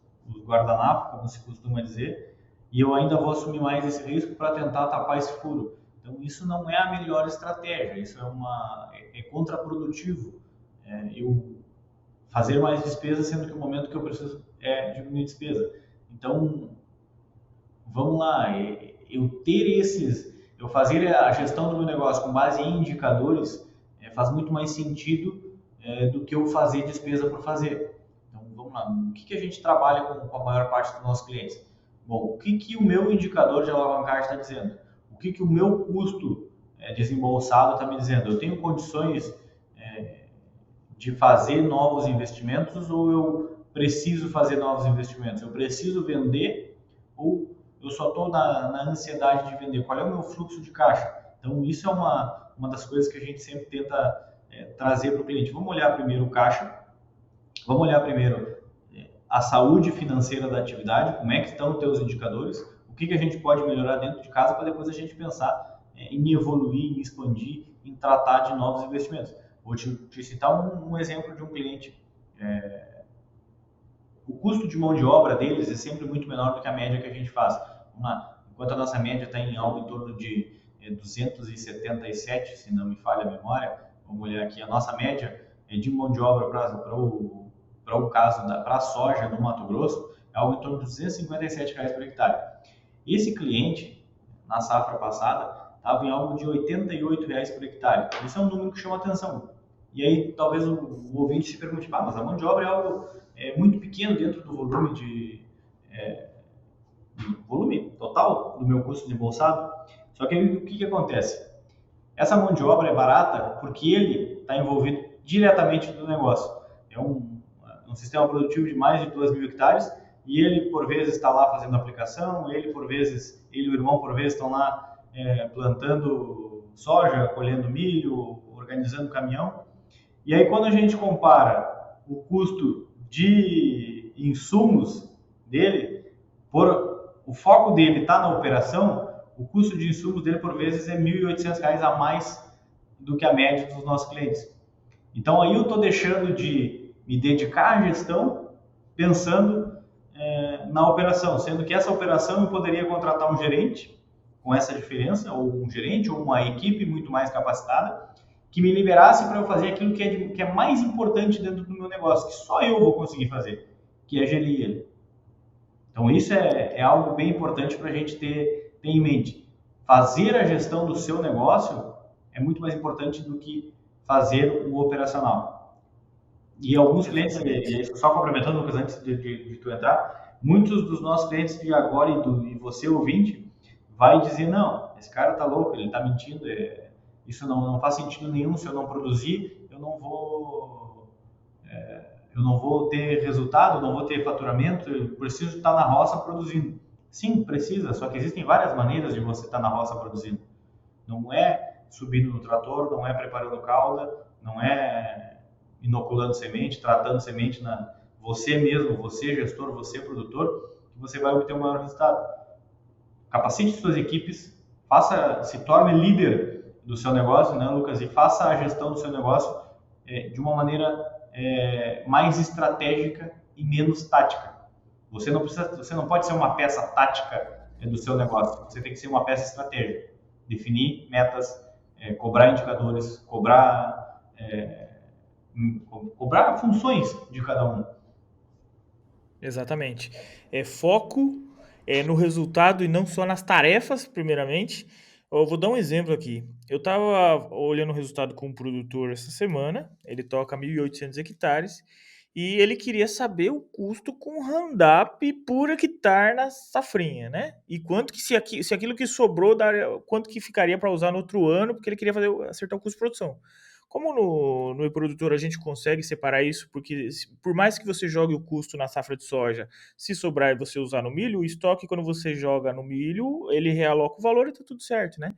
guardanapos, como se costuma dizer, e eu ainda vou assumir mais esse risco para tentar tapar esse furo. Então, isso não é a melhor estratégia, isso é contraprodutivo. Eu fazer mais despesa, sendo que o momento que eu preciso é diminuir despesa. Então, vamos lá, eu fazer a gestão do meu negócio com base em indicadores faz muito mais sentido do que eu fazer despesa por fazer. Então, vamos lá, o que a gente trabalha com a maior parte dos nossos clientes? Bom, o que o meu indicador de alavancagem está dizendo? O que o meu custo desembolsado está me dizendo? Eu tenho condições de fazer novos investimentos ou eu preciso fazer novos investimentos? Eu preciso vender ou eu só estou na ansiedade de vender? Qual é o meu fluxo de caixa? Então, isso é uma das coisas que a gente sempre tenta trazer para o cliente. Vamos olhar primeiro o caixa, vamos olhar primeiro a saúde financeira da atividade, como é que estão os teus indicadores, o que a gente pode melhorar dentro de casa para depois a gente pensar em evoluir, em expandir, em tratar de novos investimentos. Vou te citar um exemplo de um cliente. O custo de mão de obra deles é sempre muito menor do que a média que a gente faz. Enquanto a nossa média está em algo em torno de 277, se não me falha a memória, vamos olhar aqui, a nossa média de mão de obra para o caso para a soja no Mato Grosso é algo em torno de R$257 por hectare. Esse cliente, na safra passada, estava em algo de R$88 por hectare. Isso é um número que chama atenção. E aí talvez o ouvinte se pergunte, mas a mão de obra é algo muito pequeno dentro do volume volume total do meu custo desembolsado. Só que aí o que acontece? Essa mão de obra é barata porque ele está envolvido diretamente no negócio. um sistema produtivo de mais de 2.000 hectares, e ele, por vezes, está lá fazendo aplicação, ele e o irmão, por vezes, estão lá plantando soja, colhendo milho, organizando caminhão. E aí, quando a gente compara o custo de insumos dele, o foco dele está na operação, o custo de insumos dele, por vezes, é R$ 1.800 a mais do que a média dos nossos clientes. Então, aí eu estou deixando de me dedicar à gestão pensando na operação, sendo que essa operação eu poderia contratar um gerente com essa diferença, ou um gerente, ou uma equipe muito mais capacitada, que me liberasse para eu fazer aquilo que é mais importante dentro do meu negócio, que só eu vou conseguir fazer, que é gerir ele. Então, isso é algo bem importante para a gente ter em mente. Fazer a gestão do seu negócio é muito mais importante do que fazer o operacional. E alguns clientes, só complementando, Lucas, antes de tu entrar, muitos dos nossos clientes de agora e você, ouvinte, vai dizer, não, esse cara tá louco, ele tá mentindo, isso não faz sentido nenhum, se eu não produzir, eu não vou ter resultado, não vou ter faturamento, eu preciso estar na roça produzindo. Sim, precisa, só que existem várias maneiras de você estar na roça produzindo. Não é subindo no trator, não é preparando calda, não é inoculando semente, tratando semente você mesmo, você gestor, você produtor, que você vai obter um maior resultado. Capacite suas equipes, se torne líder do seu negócio, né, Lucas, e faça a gestão do seu negócio de uma maneira mais estratégica e menos tática. Você não pode ser uma peça tática do seu negócio, você tem que ser uma peça estratégica. Definir metas, cobrar indicadores, cobrar funções de cada um. Exatamente. Foco no resultado e não só nas tarefas, primeiramente. Eu vou dar um exemplo aqui. Eu estava olhando o resultado com um produtor essa semana, ele toca 1.800 hectares, e ele queria saber o custo com Roundup por hectare na safrinha, né? E quanto que se aquilo que sobrou, quanto que ficaria para usar no outro ano, porque ele queria acertar o custo de produção. Como no e-produtor a gente consegue separar isso, porque por mais que você jogue o custo na safra de soja, se sobrar e você usar no milho, o estoque, quando você joga no milho, ele realoca o valor e tá tudo certo, né?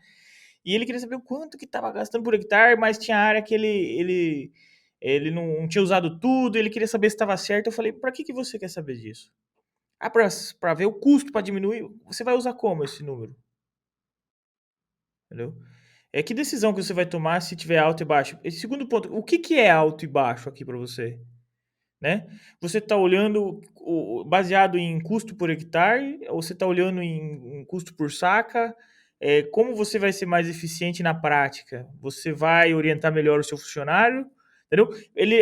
E ele queria saber o quanto que estava gastando por hectare, mas tinha área que ele não tinha usado tudo, ele queria saber se estava certo. Eu falei, para que você quer saber disso? Para ver o custo, para diminuir. Você vai usar como esse número? Entendeu? Que decisão que você vai tomar se tiver alto e baixo? Esse segundo ponto, o que é alto e baixo aqui para você? Né? Você está olhando baseado em custo por hectare, ou você está olhando em custo por saca? Como você vai ser mais eficiente na prática? Você vai orientar melhor o seu funcionário? Entendeu?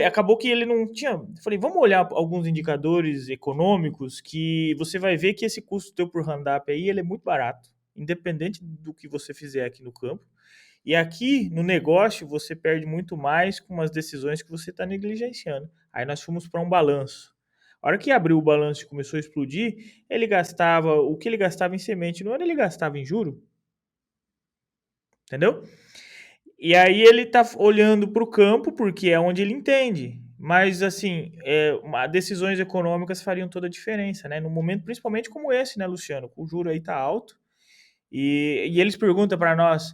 Acabou que ele não tinha. Eu falei, vamos olhar alguns indicadores econômicos que você vai ver que esse custo teu por Roundup aí ele é muito barato, independente do que você fizer aqui no campo. E aqui no negócio você perde muito mais com as decisões que você está negligenciando. Aí nós fomos para um balanço. A hora que abriu o balanço e começou a explodir, o que ele gastava em semente no ano, ele gastava em juro. Entendeu? E aí ele tá olhando para o campo, porque é onde ele entende. Mas, assim, decisões econômicas fariam toda a diferença, né? No momento, principalmente como esse, né, Luciano? O juro aí tá alto. E eles perguntam para nós,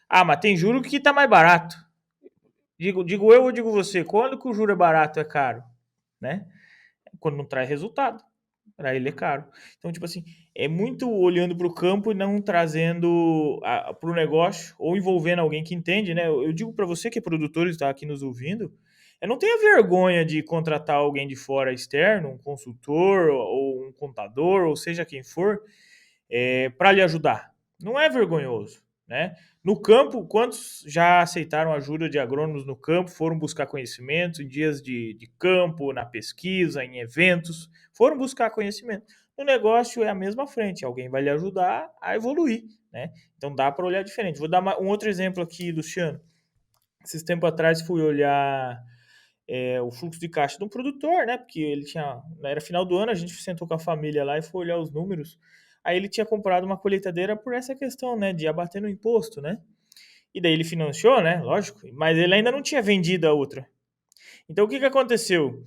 mas tem juro que tá mais barato. Digo eu ou digo você? Quando que o juro é barato, é caro? Né? Quando não traz resultado. Para ele é caro. Então, tipo assim, é muito olhando para o campo e não trazendo para o negócio ou envolvendo alguém que entende, né? Eu digo para você que é produtor e está aqui nos ouvindo, não tenha vergonha de contratar alguém de fora externo, um consultor ou um contador, ou seja quem for, para lhe ajudar. Não é vergonhoso, né? No campo, quantos já aceitaram ajuda de agrônomos no campo, foram buscar conhecimento em dias de campo, na pesquisa, em eventos, foram buscar conhecimento. No negócio é a mesma frente, alguém vai lhe ajudar a evoluir, né? Então dá para olhar diferente. Vou dar um outro exemplo aqui, Luciano. Esses tempos atrás fui olhar o fluxo de caixa de um produtor, né? Porque ele era final do ano, a gente sentou com a família lá e foi olhar os números. Aí ele tinha comprado uma colheitadeira por essa questão, né? De abater no imposto, né? E daí ele financiou, né? Lógico. Mas ele ainda não tinha vendido a outra. Então o que aconteceu?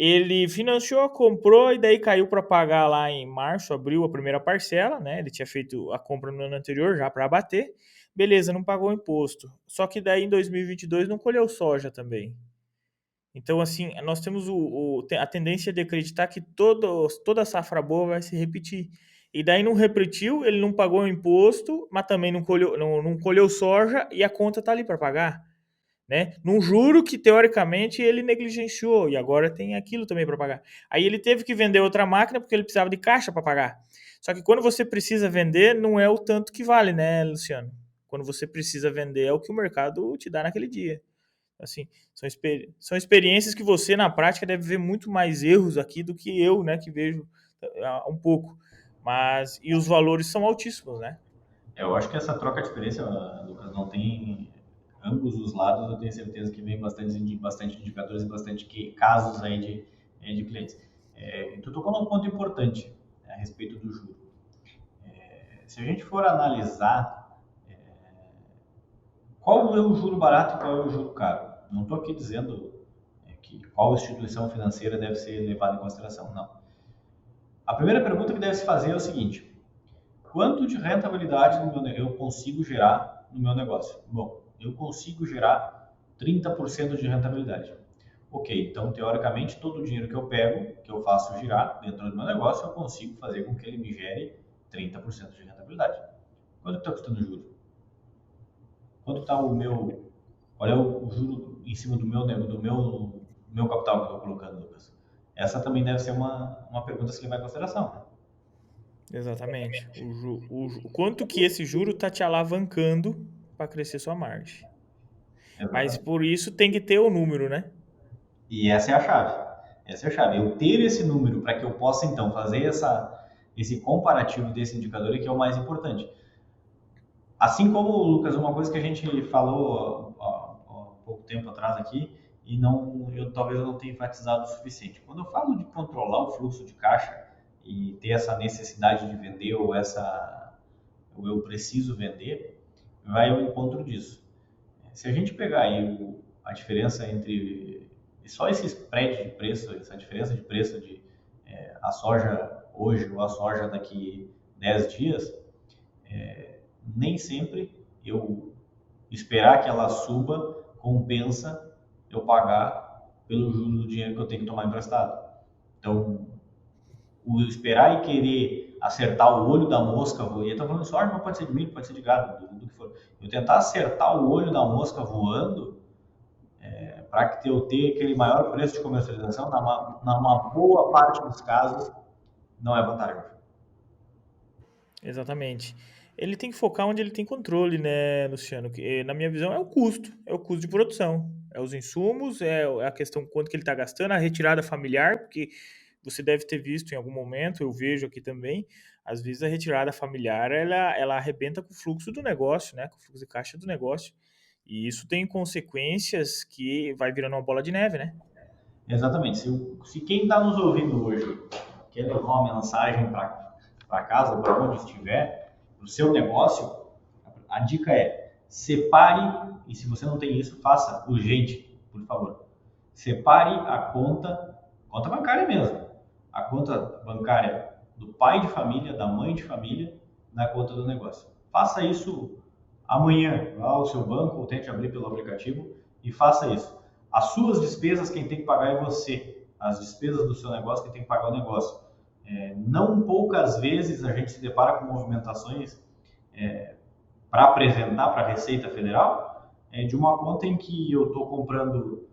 ele financiou, comprou e daí caiu para pagar lá em março, abril, a primeira parcela, né? Ele tinha feito a compra no ano anterior já para abater. Beleza, não pagou o imposto. Só que daí em 2022 não colheu soja também. Então, assim, nós temos a tendência de acreditar que toda safra boa vai se repetir. E daí não repetiu, ele não pagou o imposto, mas também não colheu soja e a conta tá ali para pagar, né? Num juro que teoricamente ele negligenciou e agora tem aquilo também para pagar. Aí ele teve que vender outra máquina porque ele precisava de caixa para pagar. Só que quando você precisa vender, não é o tanto que vale, né, Luciano? Quando você precisa vender é o que o mercado te dá naquele dia. Assim, são experiências que você na prática deve ver muito mais erros aqui do que eu, né, que vejo um pouco. Mas e os valores são altíssimos, né? Eu acho que essa troca de experiência, Lucas, não tem ambos os lados. Eu tenho certeza que vem bastante indicadores e bastante casos aí de clientes. Tu tocou num ponto importante, né, a respeito do juro. Se a gente for analisar qual é o juro barato e qual é o juro caro, não estou aqui dizendo que qual instituição financeira deve ser levada em consideração, não. A primeira pergunta que deve se fazer é o seguinte: quanto de rentabilidade eu consigo gerar no meu negócio? Bom, eu consigo gerar 30% de rentabilidade. Ok, então teoricamente todo o dinheiro que eu pego, que eu faço girar dentro do meu negócio, eu consigo fazer com que ele me gere 30% de rentabilidade. Quanto está custando o juro? Quanto está qual é o juro em cima do meu capital que eu estou colocando, Lucas? Essa também deve ser uma pergunta a se levar em consideração, né? Exatamente. O quanto que esse juro está te alavancando para crescer sua margem. Mas Exatamente. por isso tem que ter o número, né? E essa é a chave. Essa é a chave. Eu ter esse número para que eu possa, então, fazer esse comparativo desse indicador é que é o mais importante. Assim como, Lucas, uma coisa que a gente falou há pouco tempo atrás aqui, e talvez eu não tenha enfatizado o suficiente. Quando eu falo de controlar o fluxo de caixa e ter essa necessidade de vender ou eu preciso vender, vai ao encontro disso. Se a gente pegar aí a diferença entre só esse spread de preço, essa diferença de preço de a soja hoje ou a soja daqui 10 dias, nem sempre eu esperar que ela suba compensa eu pagar pelo juro do dinheiro que eu tenho que tomar emprestado. Então, o esperar e querer acertar o olho da mosca, e eu estou falando de soja, mas pode ser de milho, pode ser de gado, do que for. Eu tentar acertar o olho da mosca voando para que eu tenha aquele maior preço de comercialização, numa boa parte dos casos, não é vantagem. Exatamente. Ele tem que focar onde ele tem controle, né, Luciano? Que, na minha visão, é o custo de produção. É os insumos, é a questão quanto que ele está gastando, a retirada familiar, porque você deve ter visto em algum momento, eu vejo aqui também, às vezes a retirada familiar, ela arrebenta com o fluxo do negócio, né? Com o fluxo de caixa do negócio. E isso tem consequências que vai virando uma bola de neve, né? Exatamente. Se quem está nos ouvindo hoje quer levar uma mensagem para casa, para onde estiver, para o seu negócio, a dica é: separe, e se você não tem isso, faça urgente, por favor. Separe a conta bancária mesmo, a conta bancária do pai de família, da mãe de família, na conta do negócio. Faça isso amanhã, vá ao seu banco ou tente abrir pelo aplicativo e faça isso. As suas despesas, quem tem que pagar é você. As despesas do seu negócio, quem tem que pagar é o negócio. Não poucas vezes a gente se depara com movimentações para apresentar para a Receita Federal de uma conta em que eu estou comprando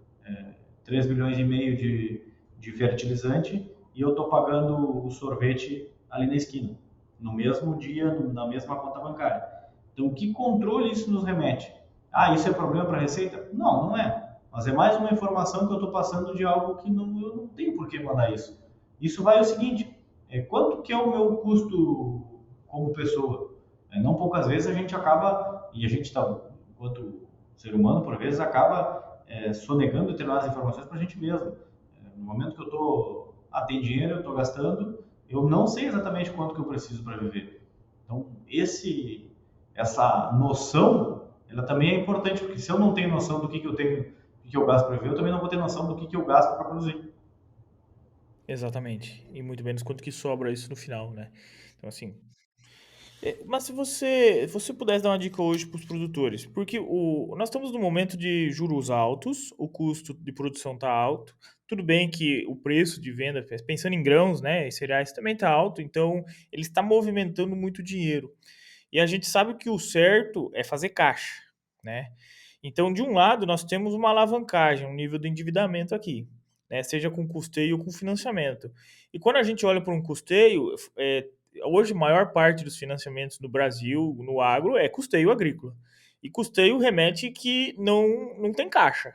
3 milhões e meio de fertilizante e eu estou pagando o sorvete ali na esquina, no mesmo dia, na mesma conta bancária. Então, que controle isso nos remete? Ah, isso é problema para a Receita? Não, não é. Mas é mais uma informação que eu estou passando de algo que eu não tenho por que mandar isso. Isso vai ao seguinte: quanto que é o meu custo como pessoa? Não poucas vezes a gente acaba, e a gente está, enquanto ser humano, por vezes, acaba sonegando determinadas informações para a gente mesmo. No momento que eu tem dinheiro, eu estou gastando, eu não sei exatamente quanto que eu preciso para viver. Então, essa noção, ela também é importante, porque se eu não tenho noção do que eu tenho, do que eu gasto para viver, eu também não vou ter noção do que eu gasto para produzir. Exatamente. E muito menos quanto que sobra isso no final, né? Então, assim, mas se você pudesse dar uma dica hoje para os produtores, porque nós estamos num momento de juros altos, o custo de produção está alto, tudo bem que o preço de venda, pensando em grãos, né, e cereais também está alto, então ele está movimentando muito dinheiro. E a gente sabe que o certo é fazer caixa, né? Então, de um lado, nós temos uma alavancagem, um nível de endividamento aqui, né? Seja com custeio ou com financiamento. E quando a gente olha para um custeio, hoje a maior parte dos financiamentos no Brasil, no agro, é custeio agrícola. E custeio remete que não tem caixa,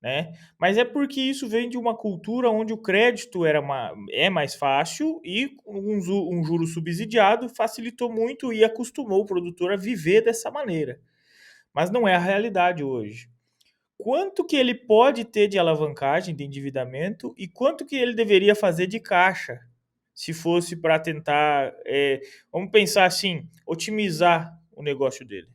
né? Mas é porque isso vem de uma cultura onde o crédito é mais fácil e um juro subsidiado facilitou muito e acostumou o produtor a viver dessa maneira. Mas não é a realidade hoje. Quanto que ele pode ter de alavancagem, de endividamento, e quanto que ele deveria fazer de caixa, se fosse para tentar, vamos pensar assim, otimizar o negócio dele?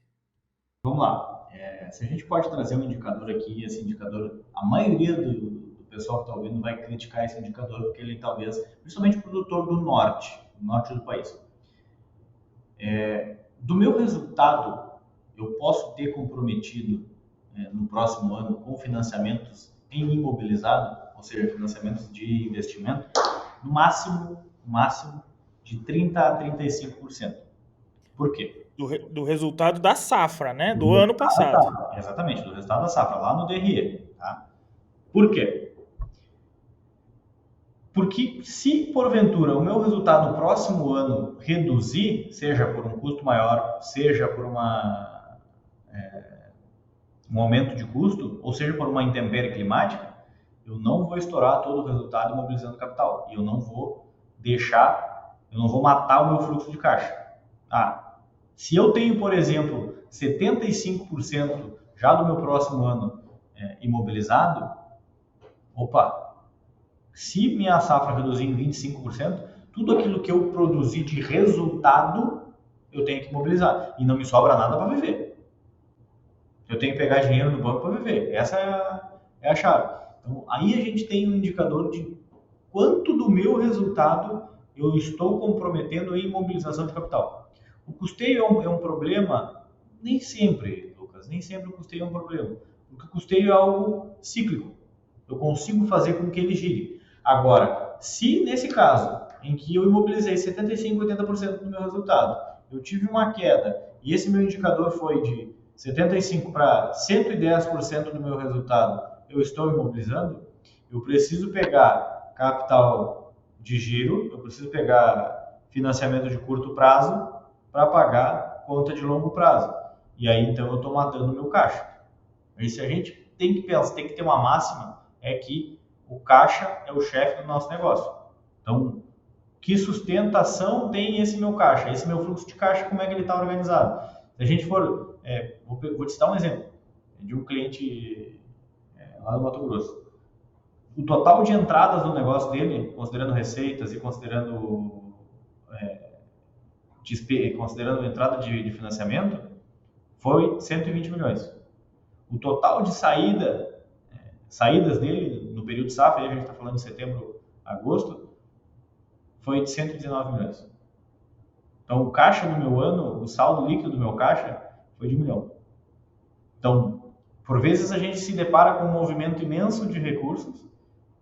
Vamos lá. Se a gente pode trazer um indicador aqui, esse indicador, a maioria do pessoal que está ouvindo vai criticar esse indicador, porque ele talvez, principalmente o produtor do norte do país. Do meu resultado, eu posso ter comprometido no próximo ano com financiamentos em imobilizado, ou seja, financiamentos de investimento, no máximo de 30% a 35%. Por quê? Do resultado da safra, né? Do ano passado. Exatamente, do resultado da safra, lá no DRE. Tá? Por quê? Porque se porventura o meu resultado no próximo ano reduzir, seja por um custo maior, seja por um aumento de custo, ou seja por uma intempérie climática, eu não vou estourar todo o resultado imobilizando capital. E eu não vou matar o meu fluxo de caixa. Se eu tenho, por exemplo, 75% já do meu próximo ano imobilizado, se minha safra reduzir em 25%, tudo aquilo que eu produzi de resultado, eu tenho que imobilizar. E não me sobra nada para viver. Eu tenho que pegar dinheiro no banco para viver. Essa é a chave. Então, aí a gente tem um indicador de quanto do meu resultado eu estou comprometendo em imobilização de capital. O custeio é um problema, nem sempre, Lucas, nem sempre o custeio é um problema. Porque o custeio é algo cíclico. Eu consigo fazer com que ele gire. Agora, se nesse caso, em que eu imobilizei 75%, 80% do meu resultado, eu tive uma queda e esse meu indicador foi de 75% para 110% do meu resultado, eu estou imobilizando, eu preciso pegar capital de giro, eu preciso pegar financiamento de curto prazo para pagar conta de longo prazo. E aí, então, eu estou matando o meu caixa. E se a gente tem que pensar, tem que ter uma máxima, é que o caixa é o chefe do nosso negócio. Então, que sustentação tem esse meu caixa? Esse meu fluxo de caixa, como é que ele está organizado? Se a gente for, vou te citar um exemplo de um cliente lá do Mato Grosso. O total de entradas no negócio dele, considerando receitas e considerando entrada de financiamento, foi 120 milhões. O total de saídas dele no período de safra, aí a gente está falando de setembro, agosto, foi de 119 milhões. Então, o caixa do meu ano, o saldo líquido do meu caixa foi de 1 milhão. Então, por vezes a gente se depara com um movimento imenso de recursos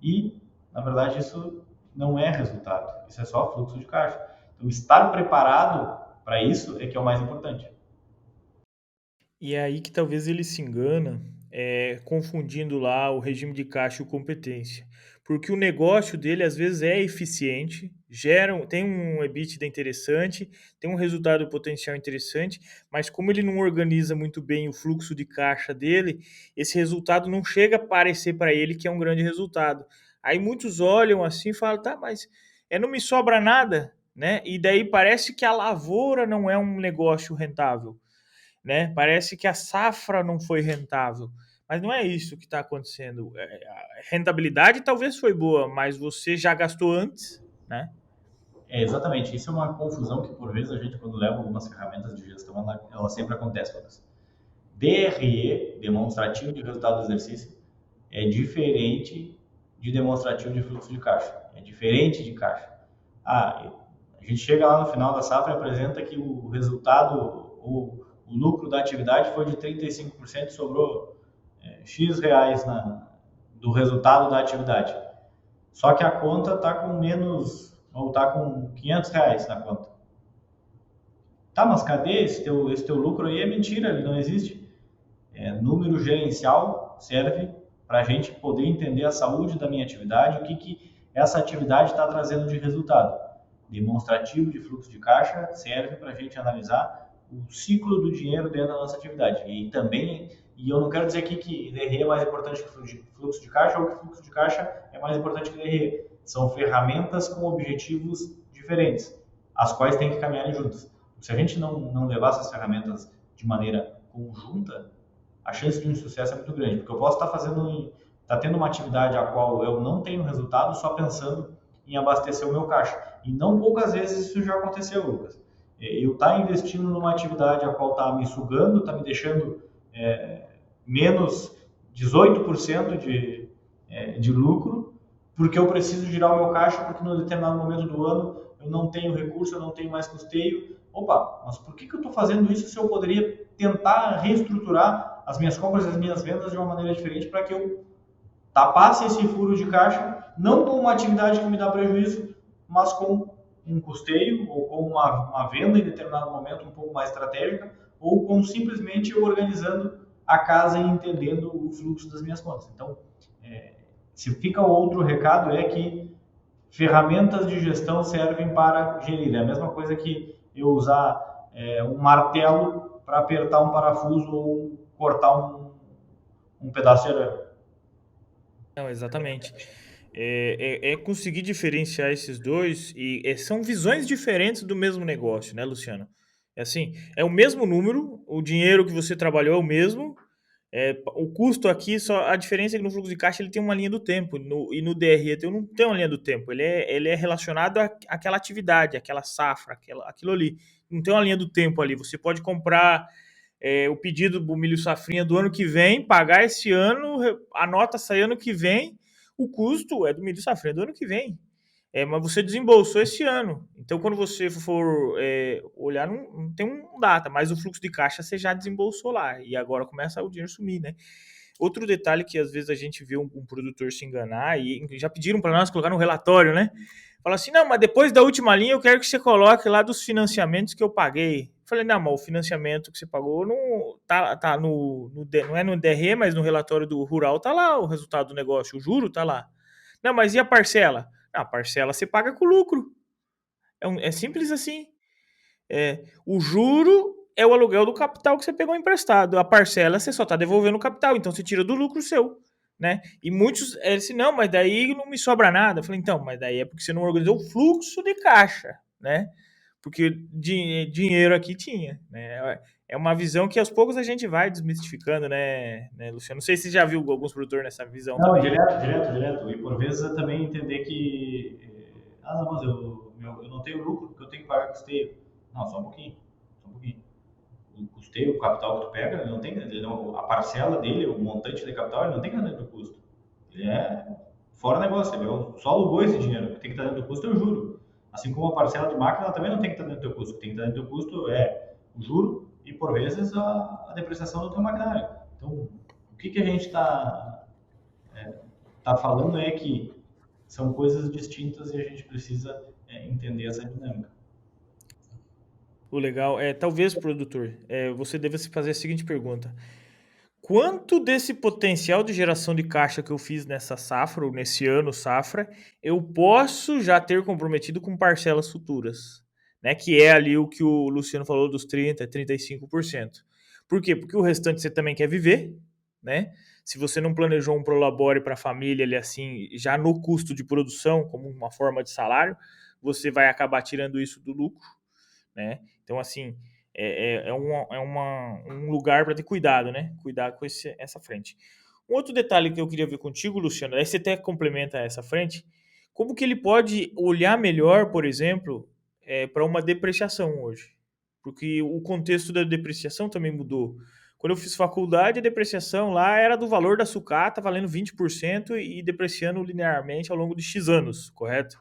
e, na verdade, isso não é resultado. Isso é só fluxo de caixa. Então, estar preparado para isso é que é o mais importante. E é aí que talvez ele se engana, confundindo lá o regime de caixa e o competência. Porque o negócio dele às vezes é eficiente, tem um EBITDA interessante, tem um resultado potencial interessante, mas como ele não organiza muito bem o fluxo de caixa dele, esse resultado não chega a parecer para ele que é um grande resultado. Aí muitos olham assim e falam, tá, mas não me sobra nada, né? E daí parece que a lavoura não é um negócio rentável, né? Parece que a safra não foi rentável, mas não é isso que está acontecendo. A rentabilidade talvez foi boa, mas você já gastou antes, né? Exatamente. Isso é uma confusão que, por vezes, a gente, quando leva algumas ferramentas de gestão, ela sempre acontece. DRE, demonstrativo de resultado do exercício, é diferente de demonstrativo de fluxo de caixa. é diferente de caixa. A gente chega lá no final da safra e apresenta que o resultado, o lucro da atividade foi de 35%, sobrou X reais do resultado da atividade. Só que a conta está com menos, ou está com 500 reais na conta. Tá, mas cadê esse teu lucro aí? É mentira, ele não existe. Número gerencial serve para a gente poder entender a saúde da minha atividade, o que essa atividade está trazendo de resultado. Demonstrativo de fluxo de caixa serve para a gente analisar o ciclo do dinheiro dentro da nossa atividade. E eu não quero dizer aqui que DRE é mais importante que fluxo de caixa ou que fluxo de caixa é mais importante que DRE. São ferramentas com objetivos diferentes, as quais têm que caminhar juntas. Se a gente não levar essas ferramentas de maneira conjunta, a chance de um sucesso é muito grande, porque eu posso estar tendo uma atividade a qual eu não tenho resultado só pensando em abastecer o meu caixa. E não poucas vezes isso já aconteceu, Lucas. Eu estar investindo numa atividade a qual está me sugando, está me deixando menos 18% de lucro, porque eu preciso girar o meu caixa, porque no determinado momento do ano eu não tenho recurso, eu não tenho mais custeio. Opa, mas por que eu estou fazendo isso se eu poderia tentar reestruturar as minhas compras e as minhas vendas de uma maneira diferente para que eu tapasse esse furo de caixa, não com uma atividade que me dá prejuízo, mas com um custeio ou com uma venda em determinado momento um pouco mais estratégica, ou com simplesmente eu organizando a casa e entendendo o fluxo das minhas contas. Então, se fica outro recado é que ferramentas de gestão servem para gerir. É a mesma coisa que eu usar um martelo para apertar um parafuso ou cortar um pedaço de arame. Não, exatamente. É conseguir diferenciar esses dois e são visões diferentes do mesmo negócio, né, Luciano? É assim, é o mesmo número, o dinheiro que você trabalhou é o mesmo, o custo aqui, só a diferença é que no fluxo de caixa ele tem uma linha do tempo, e no DRE não tem uma linha do tempo, ele é relacionado àquela atividade, àquela safra, aquilo ali. Não tem uma linha do tempo ali. Você pode comprar o pedido do milho safrinha do ano que vem, pagar esse ano, a nota sair ano que vem, o custo é do milho safrinha do ano que vem. Mas você desembolsou esse ano. Então, quando você for olhar, não tem um data, mas o fluxo de caixa você já desembolsou lá. E agora começa o dinheiro sumir, né? Outro detalhe que às vezes a gente vê um produtor se enganar, e já pediram para nós colocar no relatório, né? Fala assim, não, mas depois da última linha eu quero que você coloque lá dos financiamentos que eu paguei. Eu falei, não, mas o financiamento que você pagou não não é no DRE, mas no relatório do rural tá lá o resultado do negócio, o juro tá lá. Não, mas e a parcela? A parcela você paga com lucro. É simples assim. O juro é o aluguel do capital que você pegou emprestado. A parcela você só está devolvendo o capital, então você tira do lucro seu. Né? E muitos dizem, não, mas daí não me sobra nada. Eu falei, então, mas daí é porque você não organizou o fluxo de caixa, né? Porque dinheiro aqui tinha, né? É uma visão que aos poucos a gente vai desmistificando, né, Luciano? Não sei se você já viu alguns produtores nessa visão não, também. Direto. E por vezes é também entender que não, mas eu não tenho lucro porque eu tenho que pagar custeio. Não, só um pouquinho. O custeio, o capital que tu pega, a parcela dele, o montante de capital, ele não tem que estar dentro do custo. Ele é fora negócio, ele só alugou esse dinheiro. O que tem que estar dentro do custo é o juro. Assim como a parcela de máquina, ela também não tem que estar dentro do custo. O que tem que estar dentro do custo é o juro e, por vezes, a depreciação do teu maquinário. Então, o que a gente está falando é que são coisas distintas e a gente precisa entender essa dinâmica. O legal talvez, produtor, você deva se fazer a seguinte pergunta: quanto desse potencial de geração de caixa que eu fiz nessa safra, ou nesse ano safra, eu posso já ter comprometido com parcelas futuras? Né? Que é ali o que o Luciano falou dos 30%, 35%. Por quê? Porque o restante você também quer viver, né? Se você não planejou um prolabore para a família ali assim, já no custo de produção, como uma forma de salário, você vai acabar tirando isso do lucro, né? Então, assim, um lugar para ter cuidado, né? Cuidar com essa frente. Um outro detalhe que eu queria ver contigo, Luciano, aí você até complementa essa frente, como que ele pode olhar melhor, por exemplo, para uma depreciação hoje? Porque o contexto da depreciação também mudou. Quando eu fiz faculdade, a depreciação lá era do valor da sucata, valendo 20% e depreciando linearmente ao longo de X anos, correto?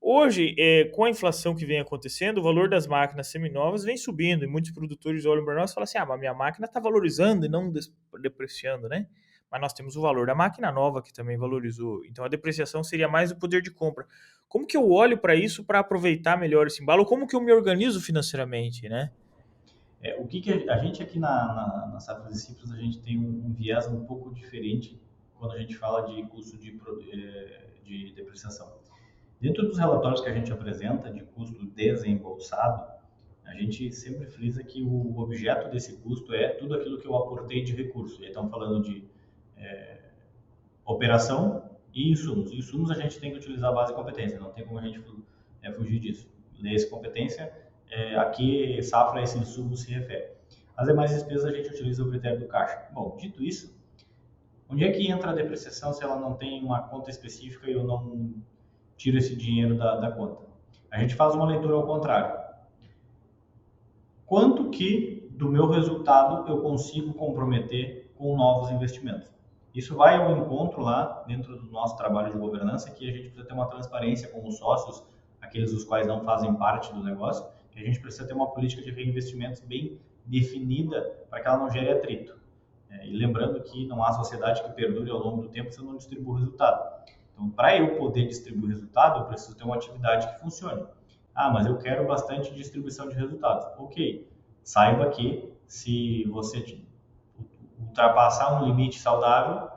Hoje, com a inflação que vem acontecendo, o valor das máquinas seminovas vem subindo e muitos produtores olham para nós e falam assim, mas minha máquina está valorizando e não depreciando, né? Mas nós temos o valor da máquina nova que também valorizou. Então, a depreciação seria mais o poder de compra. Como que eu olho para isso para aproveitar melhor esse embalo? Como que eu me organizo financeiramente, né? O que a gente aqui na Safra de Cifras, a gente tem um viés um pouco diferente quando a gente fala de custo de depreciação. Dentro dos relatórios que a gente apresenta de custo desembolsado, a gente sempre frisa que o objeto desse custo é tudo aquilo que eu aportei de recurso. E estamos falando de operação e insumos. Insumos a gente tem que utilizar a base de competência, não tem como a gente fugir disso. Lê-se competência, aqui safra esse insumo se refere. As demais despesas a gente utiliza o critério do caixa. Bom, dito isso, onde é que entra a depreciação se ela não tem uma conta específica e eu não tiro esse dinheiro da conta? A gente faz uma leitura ao contrário. Quanto que do meu resultado eu consigo comprometer com novos investimentos? Isso vai ao encontro lá dentro do nosso trabalho de governança, que a gente precisa ter uma transparência com os sócios, aqueles os quais não fazem parte do negócio, que a gente precisa ter uma política de reinvestimentos bem definida para que ela não gere atrito. E lembrando que não há sociedade que perdure ao longo do tempo se eu não distribuo o resultado. Então, para eu poder distribuir resultado, eu preciso ter uma atividade que funcione. Mas eu quero bastante distribuição de resultados. Ok, saiba que se você ultrapassar um limite saudável,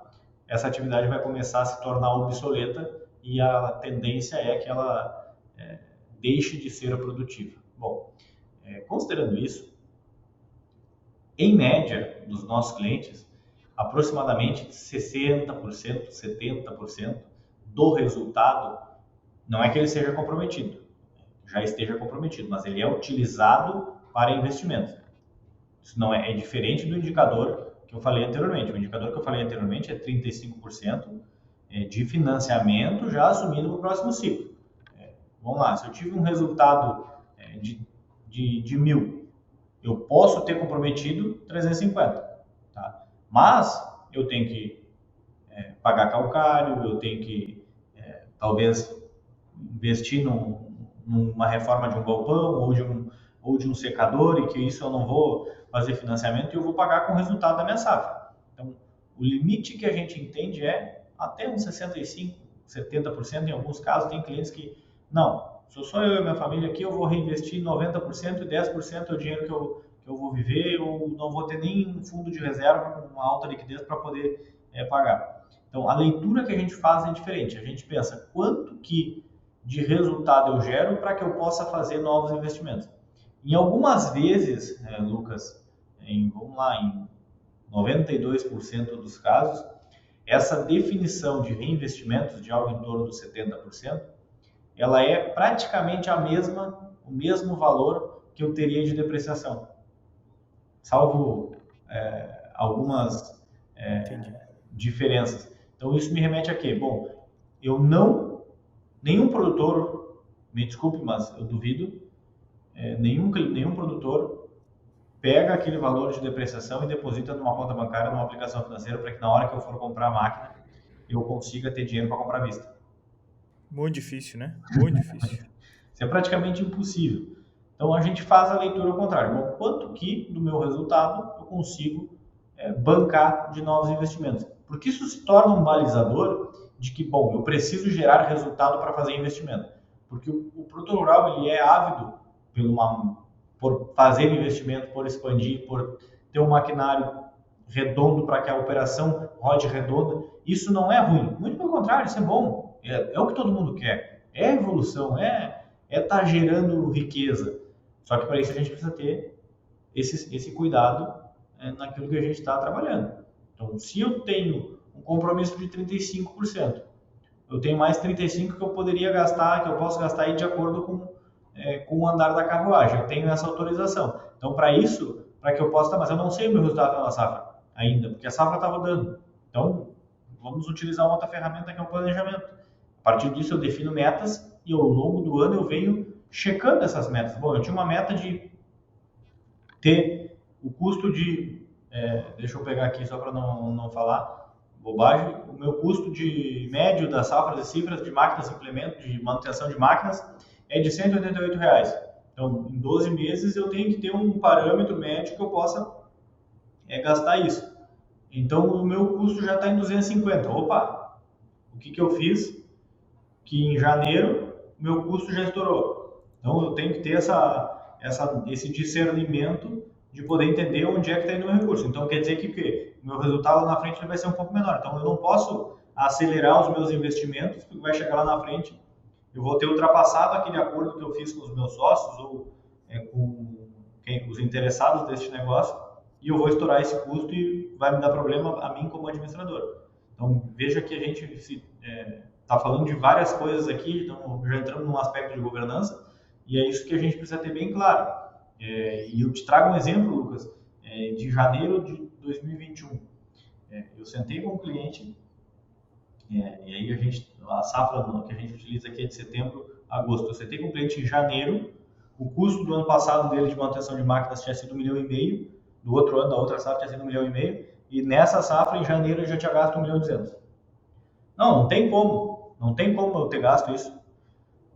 essa atividade vai começar a se tornar obsoleta e a tendência é que ela deixe de ser produtiva. Bom, considerando isso, em média, dos nossos clientes, aproximadamente 60%, 70% do resultado não é que ele seja comprometido, já esteja comprometido, mas ele é utilizado para investimentos. Isso não é diferente do indicador que eu falei anteriormente. O indicador que eu falei anteriormente é 35% de financiamento já assumido no próximo ciclo. Vamos lá, se eu tive um resultado de 1.000, eu posso ter comprometido 350, tá? Mas eu tenho que pagar calcário, eu tenho que talvez investir numa reforma de um galpão ou de um secador, e que isso eu não vou fazer financiamento e eu vou pagar com o resultado da minha safra. Então, o limite que a gente entende é até uns 65%, 70%, em alguns casos tem clientes que, não, sou só eu e minha família aqui, eu vou reinvestir 90% e 10% é o dinheiro que eu vou viver, ou não vou ter nem um fundo de reserva com uma alta liquidez para poder pagar. Então, a leitura que a gente faz é diferente. A gente pensa quanto que de resultado eu gero para que eu possa fazer novos investimentos. Em algumas vezes, Lucas, vamos lá, em 92% dos casos, essa definição de reinvestimentos de algo em torno dos 70%, ela é praticamente o mesmo valor que eu teria de depreciação, salvo algumas diferenças. Então, isso me remete a quê? Bom, nenhum produtor, me desculpe, mas eu duvido, nenhum produtor pega aquele valor de depreciação e deposita numa conta bancária, numa aplicação financeira, para que na hora que eu for comprar a máquina, eu consiga ter dinheiro para comprar à vista. Muito difícil, né? Muito difícil. Isso é praticamente impossível. Então, a gente faz a leitura ao contrário. Bom, quanto que do meu resultado eu consigo bancar de novos investimentos? Porque isso se torna um balizador de que, bom, eu preciso gerar resultado para fazer investimento. Porque o produtor rural, ele é ávido por fazer investimento, por expandir, por ter um maquinário redondo para que a operação rode redonda. Isso não é ruim. Muito pelo contrário, isso é bom. É o que todo mundo quer. É evolução, estar gerando riqueza. Só que para isso a gente precisa ter esse cuidado naquilo que a gente está trabalhando. Então, se eu tenho um compromisso de 35%, eu tenho mais 35% que eu poderia gastar, que eu posso gastar aí de acordo com o andar da carruagem. Eu tenho essa autorização. Então, para isso, para que eu possa, mas eu não sei o meu resultado pela safra ainda, porque a safra está rodando. Então, vamos utilizar uma outra ferramenta que é o planejamento. A partir disso, eu defino metas e ao longo do ano eu venho checando essas metas. Bom, eu tinha uma meta de ter o custo de deixa eu pegar aqui só para não falar bobagem, o meu custo de médio das safras e cifras de máquinas e implementos, de manutenção de máquinas, é de R$ 188. Então, em 12 meses eu tenho que ter um parâmetro médio que eu possa gastar isso. Então, o meu custo já está em 250. Opa, o que eu fiz? Que em janeiro, meu custo já estourou. Então, eu tenho que ter esse discernimento de poder entender onde é que está indo o meu recurso. Então, quer dizer que o meu resultado lá na frente vai ser um pouco menor. Então, eu não posso acelerar os meus investimentos, porque vai chegar lá na frente, eu vou ter ultrapassado aquele acordo que eu fiz com os meus sócios ou com os interessados deste negócio, e eu vou estourar esse custo e vai me dar problema a mim como administrador. Então, veja que a gente está falando de várias coisas aqui, então já entramos num aspecto de governança, e é isso que a gente precisa ter bem claro. E eu te trago um exemplo, Lucas, de janeiro de 2021. Eu sentei com um cliente, e aí a safra que a gente utiliza aqui é de setembro a agosto. Eu sentei com um cliente em janeiro, o custo do ano passado dele de manutenção de máquinas tinha sido 1,5 milhão, do outro ano, da outra safra, tinha sido 1,5 milhão, e nessa safra, em janeiro, eu já tinha gasto 1,2 milhão. Não tem como eu ter gasto isso.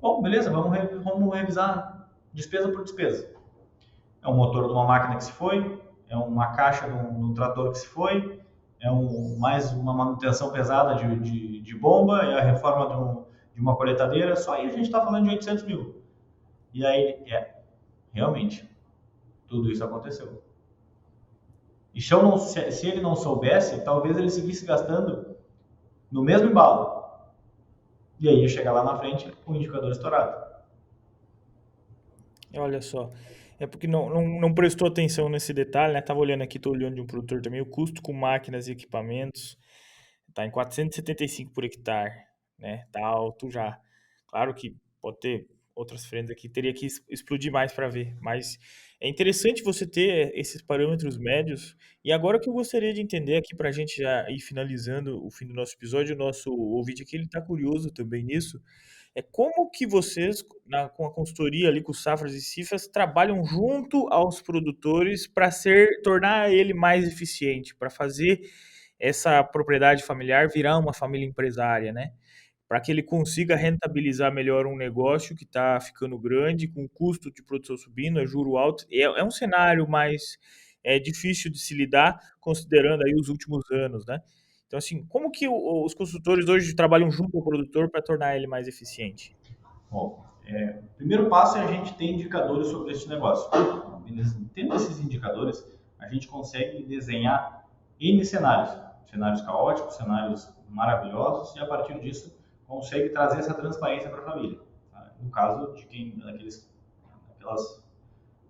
Bom, beleza, vamos revisar despesa por despesa. É um motor de uma máquina que se foi, é uma caixa de um trator que se foi, mais uma manutenção pesada de bomba, é a reforma de uma coletadeira, só aí a gente está falando de 800 mil. E aí, realmente, tudo isso aconteceu. E se ele não soubesse, talvez ele seguisse gastando no mesmo embalo. E aí ia chegar lá na frente com o indicador estourado. Olha só, é porque não prestou atenção nesse detalhe, né? Tava olhando aqui, tô olhando de um produtor também, o custo com máquinas e equipamentos tá em 475 por hectare, né? Tá alto já. Claro que pode ter outras frentes aqui, teria que explodir mais para ver, mas é interessante você ter esses parâmetros médios. E agora o que eu gostaria de entender aqui para a gente já ir finalizando o fim do nosso episódio, o nosso ouvinte aqui, ele está curioso também nisso, é como que vocês, com a consultoria ali, com os Safras e Cifras, trabalham junto aos produtores para tornar ele mais eficiente, para fazer essa propriedade familiar virar uma família empresária, né? Para que ele consiga rentabilizar melhor um negócio que está ficando grande, com o custo de produção subindo, é juro alto. É um cenário mais difícil de se lidar, considerando aí os últimos anos, né? Então, assim, como que os consultores hoje trabalham junto ao produtor para tornar ele mais eficiente? Bom, o primeiro passo é a gente ter indicadores sobre esse negócio. Tendo esses indicadores, a gente consegue desenhar N cenários caóticos, cenários maravilhosos, e a partir disso consegue trazer essa transparência para a família. Tá? No caso de aquelas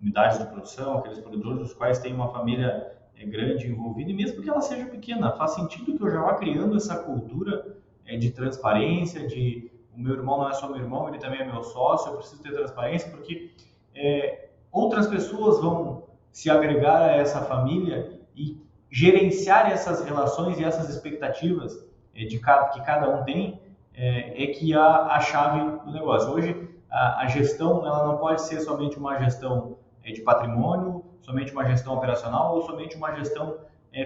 unidades de produção, aqueles produtores dos quais tem uma família grande envolvida, e mesmo que ela seja pequena, faz sentido que eu já vá criando essa cultura de transparência, de o meu irmão não é só meu irmão, ele também é meu sócio, eu preciso ter transparência, porque outras pessoas vão se agregar a essa família e gerenciar essas relações e essas expectativas que cada um tem, que a chave do negócio. Hoje, a gestão ela não pode ser somente uma gestão de patrimônio, somente uma gestão operacional ou somente uma gestão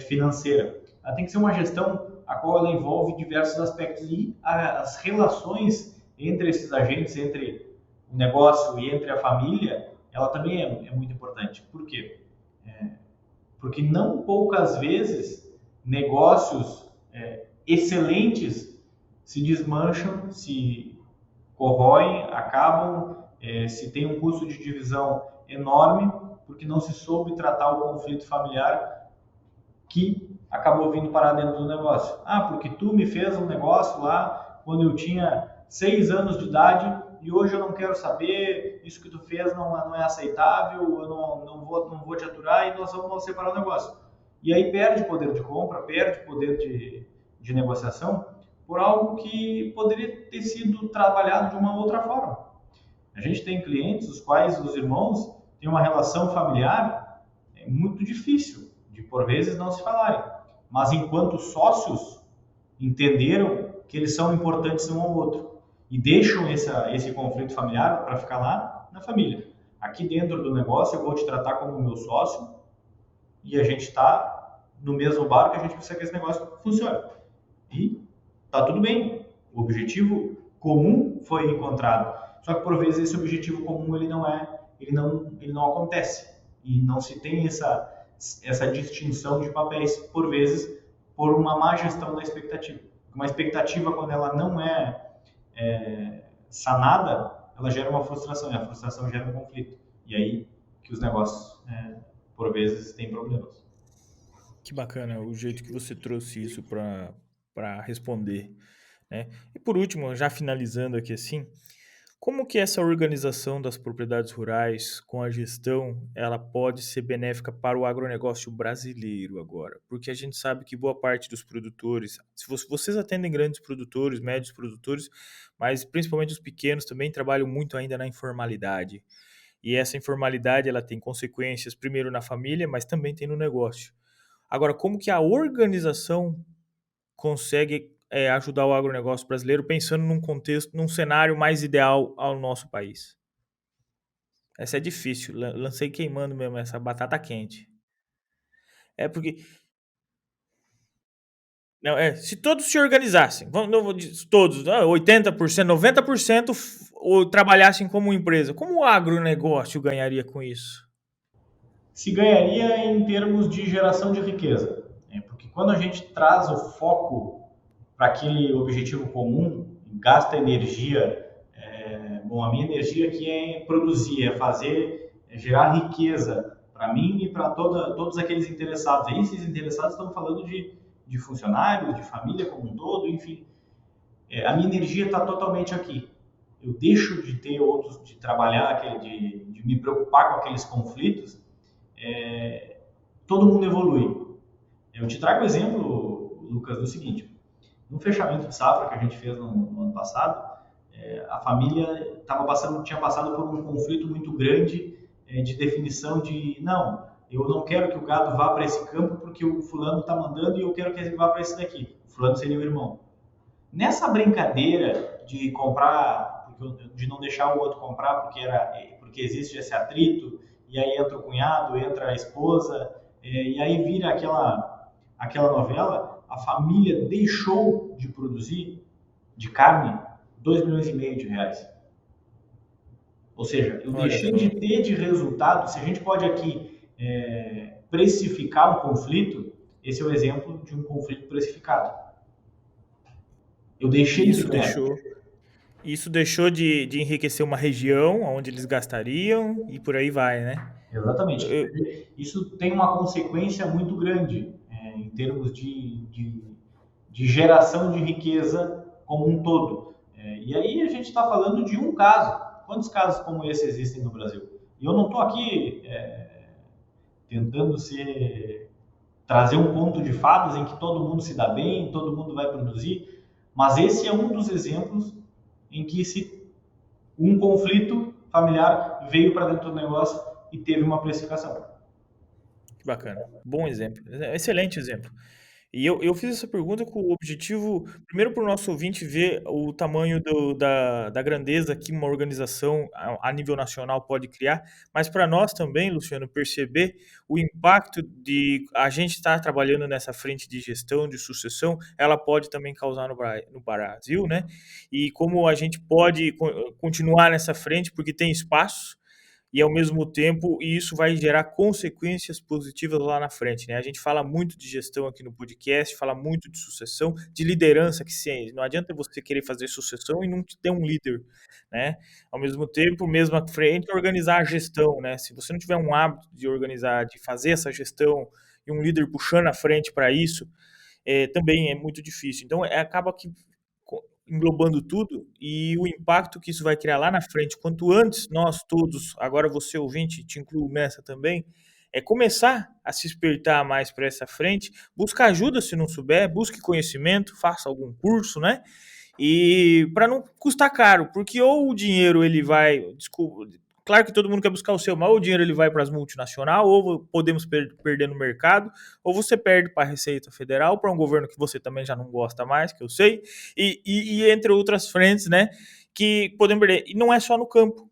financeira. Ela tem que ser uma gestão a qual ela envolve diversos aspectos, e as relações entre esses agentes, entre o negócio e entre a família, ela também é muito importante. Por quê? Porque não poucas vezes negócios excelentes se desmancham, se corroem, acabam, se tem um custo de divisão enorme, porque não se soube tratar o conflito familiar que acabou vindo parar dentro do negócio. Porque tu me fez um negócio lá quando eu tinha 6 anos de idade e hoje eu não quero saber, isso que tu fez não é aceitável, eu não vou te aturar e nós vamos separar o negócio. E aí perde poder de compra, perde poder de negociação por algo que poderia ter sido trabalhado de uma outra forma. A gente tem clientes os quais os irmãos têm uma relação familiar muito difícil, de por vezes não se falarem, mas enquanto sócios entenderam que eles são importantes um ao outro e deixam esse conflito familiar para ficar lá na família. Aqui dentro do negócio eu vou te tratar como meu sócio e a gente está no mesmo barco, a gente precisa que esse negócio funcione. E tá tudo bem. O objetivo comum foi encontrado. Só que por vezes esse objetivo comum ele não acontece e não se tem essa distinção de papéis por vezes por uma má gestão da expectativa. Uma expectativa quando ela não é sanada, ela gera uma frustração e a frustração gera um conflito. E aí que os negócios por vezes têm problemas. Que bacana o jeito que você trouxe isso para responder, né? E por último, já finalizando aqui assim, como que essa organização das propriedades rurais com a gestão, ela pode ser benéfica para o agronegócio brasileiro agora? Porque a gente sabe que boa parte dos produtores, se vocês atendem grandes produtores, médios produtores, mas principalmente os pequenos também trabalham muito ainda na informalidade. E essa informalidade, ela tem consequências primeiro na família, mas também tem no negócio. Agora, como que a organização consegue ajudar o agronegócio brasileiro pensando num contexto, num cenário mais ideal ao nosso país? Essa é difícil, lancei queimando mesmo essa batata quente. É porque, não, se todos se organizassem, não vou dizer todos, 80%, 90% ou trabalhassem como empresa, como o agronegócio ganharia com isso? Se ganharia em termos de geração de riqueza, né? Porque quando a gente traz o foco para aquele objetivo comum, gasta energia, bom, a minha energia aqui é produzir, é fazer, é gerar riqueza para mim e para todos aqueles interessados. E esses interessados estão falando de funcionários, de família como um todo, enfim. A minha energia está totalmente aqui. Eu deixo de ter outros, de trabalhar, de me preocupar com aqueles conflitos, todo mundo evolui. Eu te trago o exemplo, Lucas, do seguinte: no fechamento de safra que a gente fez no ano passado, a família tinha passado por um conflito muito grande de definição de não, eu não quero que o gado vá para esse campo porque o fulano está mandando e eu quero que ele vá para esse daqui. O fulano seria o irmão. Nessa brincadeira de comprar, de não deixar o outro comprar porque existe esse atrito, e aí entra o cunhado, entra a esposa, e aí vira aquela novela, a família deixou de produzir de carne 2,5 milhões de reais. Ou seja, eu Olha deixei só. de ter de resultado, se a gente pode aqui precificar um conflito, esse é o exemplo de um conflito precificado. Eu deixei de ganhar. Isso deixou de enriquecer uma região onde eles gastariam e por aí vai, né? Exatamente. Eu- Isso tem uma consequência muito grande em termos de geração de riqueza como um todo. E aí a gente está falando de um caso. Quantos casos como esse existem no Brasil? E eu não estou aqui tentando trazer um conto de fadas em que todo mundo se dá bem, todo mundo vai produzir, mas esse é um dos exemplos em que um conflito familiar veio para dentro do negócio e teve uma precificação. Que bacana. Bom exemplo. Excelente exemplo. E eu fiz essa pergunta com o objetivo, primeiro, para o nosso ouvinte ver o tamanho da grandeza que uma organização a nível nacional pode criar, mas para nós também, Luciano, perceber o impacto de a gente estar trabalhando nessa frente de gestão, de sucessão, ela pode também causar no Brasil, né? E como a gente pode continuar nessa frente, porque tem espaço, e ao mesmo tempo isso vai gerar consequências positivas lá na frente, né? A gente fala muito de gestão aqui no podcast, fala muito de sucessão, de liderança, não adianta você querer fazer sucessão e não ter um líder, né? Ao mesmo tempo, mesmo à frente, organizar a gestão, né? Se você não tiver um hábito de organizar, de fazer essa gestão e um líder puxando a frente para isso, também é muito difícil. Então, acaba que englobando tudo e o impacto que isso vai criar lá na frente, quanto antes nós todos, agora você ouvinte, te incluo nessa também, é começar a se espertar mais para essa frente, buscar ajuda se não souber, busque conhecimento, faça algum curso, né? E para não custar caro, porque ou o dinheiro ele vai, desculpa, claro que todo mundo quer buscar o seu, mas ou o dinheiro ele vai para as multinacionais, ou podemos perder no mercado, ou você perde para a Receita Federal, para um governo que você também já não gosta mais, que eu sei, e entre outras frentes, né, que podemos perder. E não é só no campo.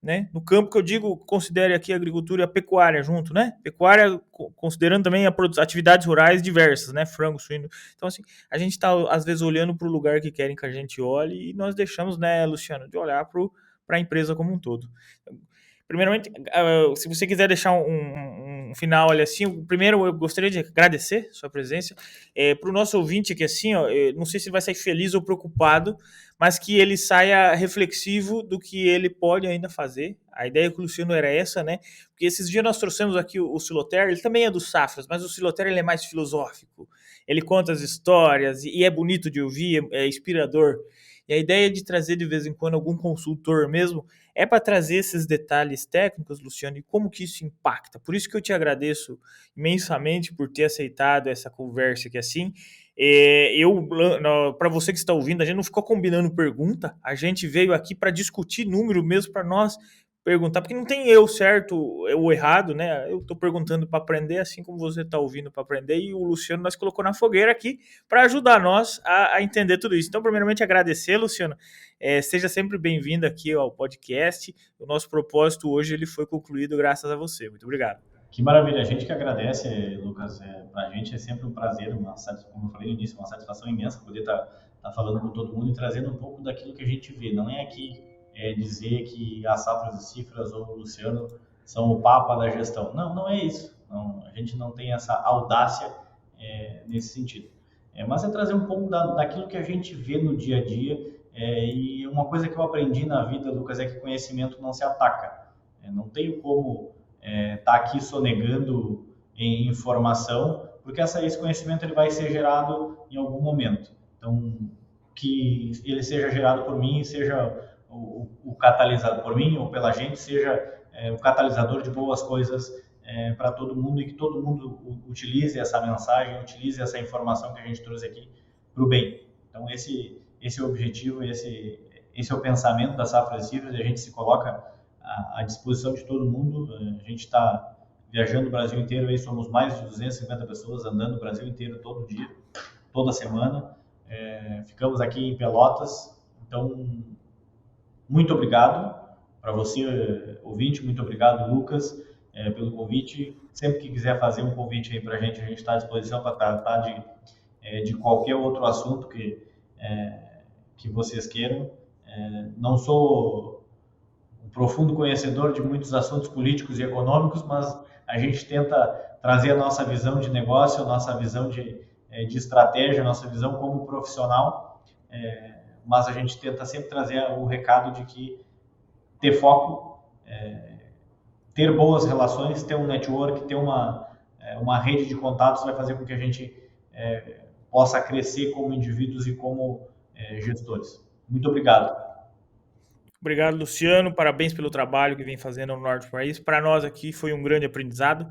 né? No campo que eu digo, considere aqui a agricultura e a pecuária junto, né? Pecuária considerando também atividades rurais diversas, né? Frango, suíno. Então, assim, a gente está, às vezes, olhando para o lugar que querem que a gente olhe e nós deixamos, né, Luciano, de olhar para a empresa como um todo. Primeiramente, se você quiser deixar um final ali assim, primeiro eu gostaria de agradecer sua presença. Para o nosso ouvinte aqui assim, ó, não sei se vai sair feliz ou preocupado, mas que ele saia reflexivo do que ele pode ainda fazer. A ideia com o Luciano era essa, né? Porque esses dias nós trouxemos aqui o Siloter, ele também é do Safras, mas o Siloter ele é mais filosófico. Ele conta as histórias e é bonito de ouvir, é inspirador. E a ideia de trazer de vez em quando algum consultor mesmo é para trazer esses detalhes técnicos, Luciano, e como que isso impacta. Por isso que eu te agradeço imensamente por ter aceitado essa conversa aqui assim. Para você que está ouvindo, a gente não ficou combinando pergunta, a gente veio aqui para discutir número mesmo, para nós perguntar, porque não tem eu certo ou errado, né? Eu estou perguntando para aprender, assim como você está ouvindo para aprender, e o Luciano nós colocou na fogueira aqui para ajudar nós a entender tudo isso. Então, primeiramente, agradecer, Luciano. Seja sempre bem-vindo aqui ao podcast. O nosso propósito hoje ele foi concluído graças a você. Muito obrigado. Que maravilha, a gente que agradece, Lucas. Para a gente é sempre um prazer, como eu falei no início, uma satisfação imensa poder estar falando com todo mundo e trazendo um pouco daquilo que a gente vê. Não é aqui dizer que a Safras e Cifras ou o Luciano são o papa da gestão. Não, não é isso. Não, a gente não tem essa audácia nesse sentido. Mas é trazer um pouco daquilo que a gente vê no dia a dia. E uma coisa que eu aprendi na vida, Lucas, é que conhecimento não se ataca. Não tenho como tá aqui sonegando em informação, porque esse conhecimento ele vai ser gerado em algum momento. Então, que ele seja gerado por mim, seja o catalisador por mim ou pela gente, seja o catalisador de boas coisas para todo mundo e que todo mundo utilize essa mensagem, utilize essa informação que a gente trouxe aqui para o bem. Então, esse é o objetivo, esse é o pensamento da Safras e Cifras, e a gente se coloca à disposição de todo mundo. A gente está viajando o Brasil inteiro, aí somos mais de 250 pessoas andando o Brasil inteiro todo dia, toda semana. Ficamos aqui em Pelotas, então muito obrigado para você, ouvinte, muito obrigado, Lucas, pelo convite. Sempre que quiser fazer um convite aí para a gente está à disposição para tratar de qualquer outro assunto que vocês queiram. Não sou um profundo conhecedor de muitos assuntos políticos e econômicos, mas a gente tenta trazer a nossa visão de negócio, a nossa visão de estratégia, a nossa visão como profissional, mas a gente tenta sempre trazer o recado de que ter foco, ter boas relações, ter um network, ter uma rede de contatos vai fazer com que a gente possa crescer como indivíduos e como gestores. Muito obrigado. Obrigado, Luciano. Parabéns pelo trabalho que vem fazendo no Norte do país. Para nós aqui foi um grande aprendizado.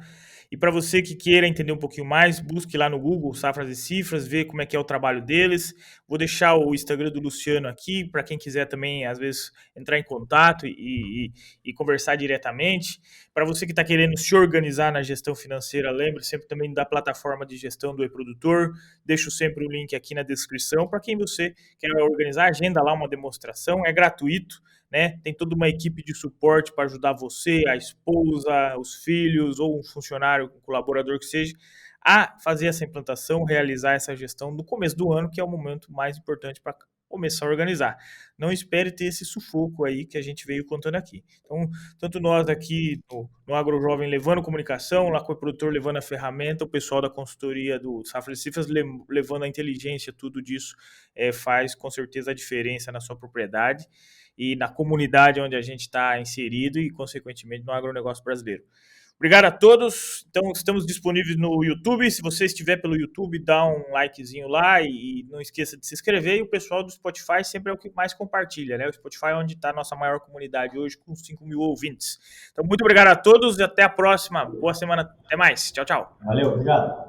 E para você que queira entender um pouquinho mais, busque lá no Google Safras e Cifras, ver como é que é o trabalho deles. Vou deixar o Instagram do Luciano aqui, para quem quiser também, às vezes, entrar em contato e conversar diretamente. Para você que está querendo se organizar na gestão financeira, lembre sempre também da plataforma de gestão do e-produtor. Deixo sempre o link aqui na descrição. Para quem você quer organizar, agenda lá uma demonstração, é gratuito. Né? Tem toda uma equipe de suporte para ajudar você, a esposa, os filhos ou um funcionário, um colaborador que seja, a fazer essa implantação, realizar essa gestão no começo do ano, que é o momento mais importante para começar a organizar. Não espere ter esse sufoco aí que a gente veio contando aqui. Então, tanto nós aqui no AgroJovem levando comunicação, lá com o produtor levando a ferramenta, o pessoal da consultoria do Safras e Cifras levando a inteligência, tudo disso faz com certeza a diferença na sua propriedade e na comunidade onde a gente está inserido e, consequentemente, no agronegócio brasileiro. Obrigado a todos. Então, estamos disponíveis no YouTube. Se você estiver pelo YouTube, dá um likezinho lá e não esqueça de se inscrever. E o pessoal do Spotify sempre é o que mais compartilha, né? O Spotify é onde está a nossa maior comunidade hoje, com 5.000 ouvintes. Então, muito obrigado a todos e até a próxima. Boa semana. Até mais. Tchau, tchau. Valeu, obrigado.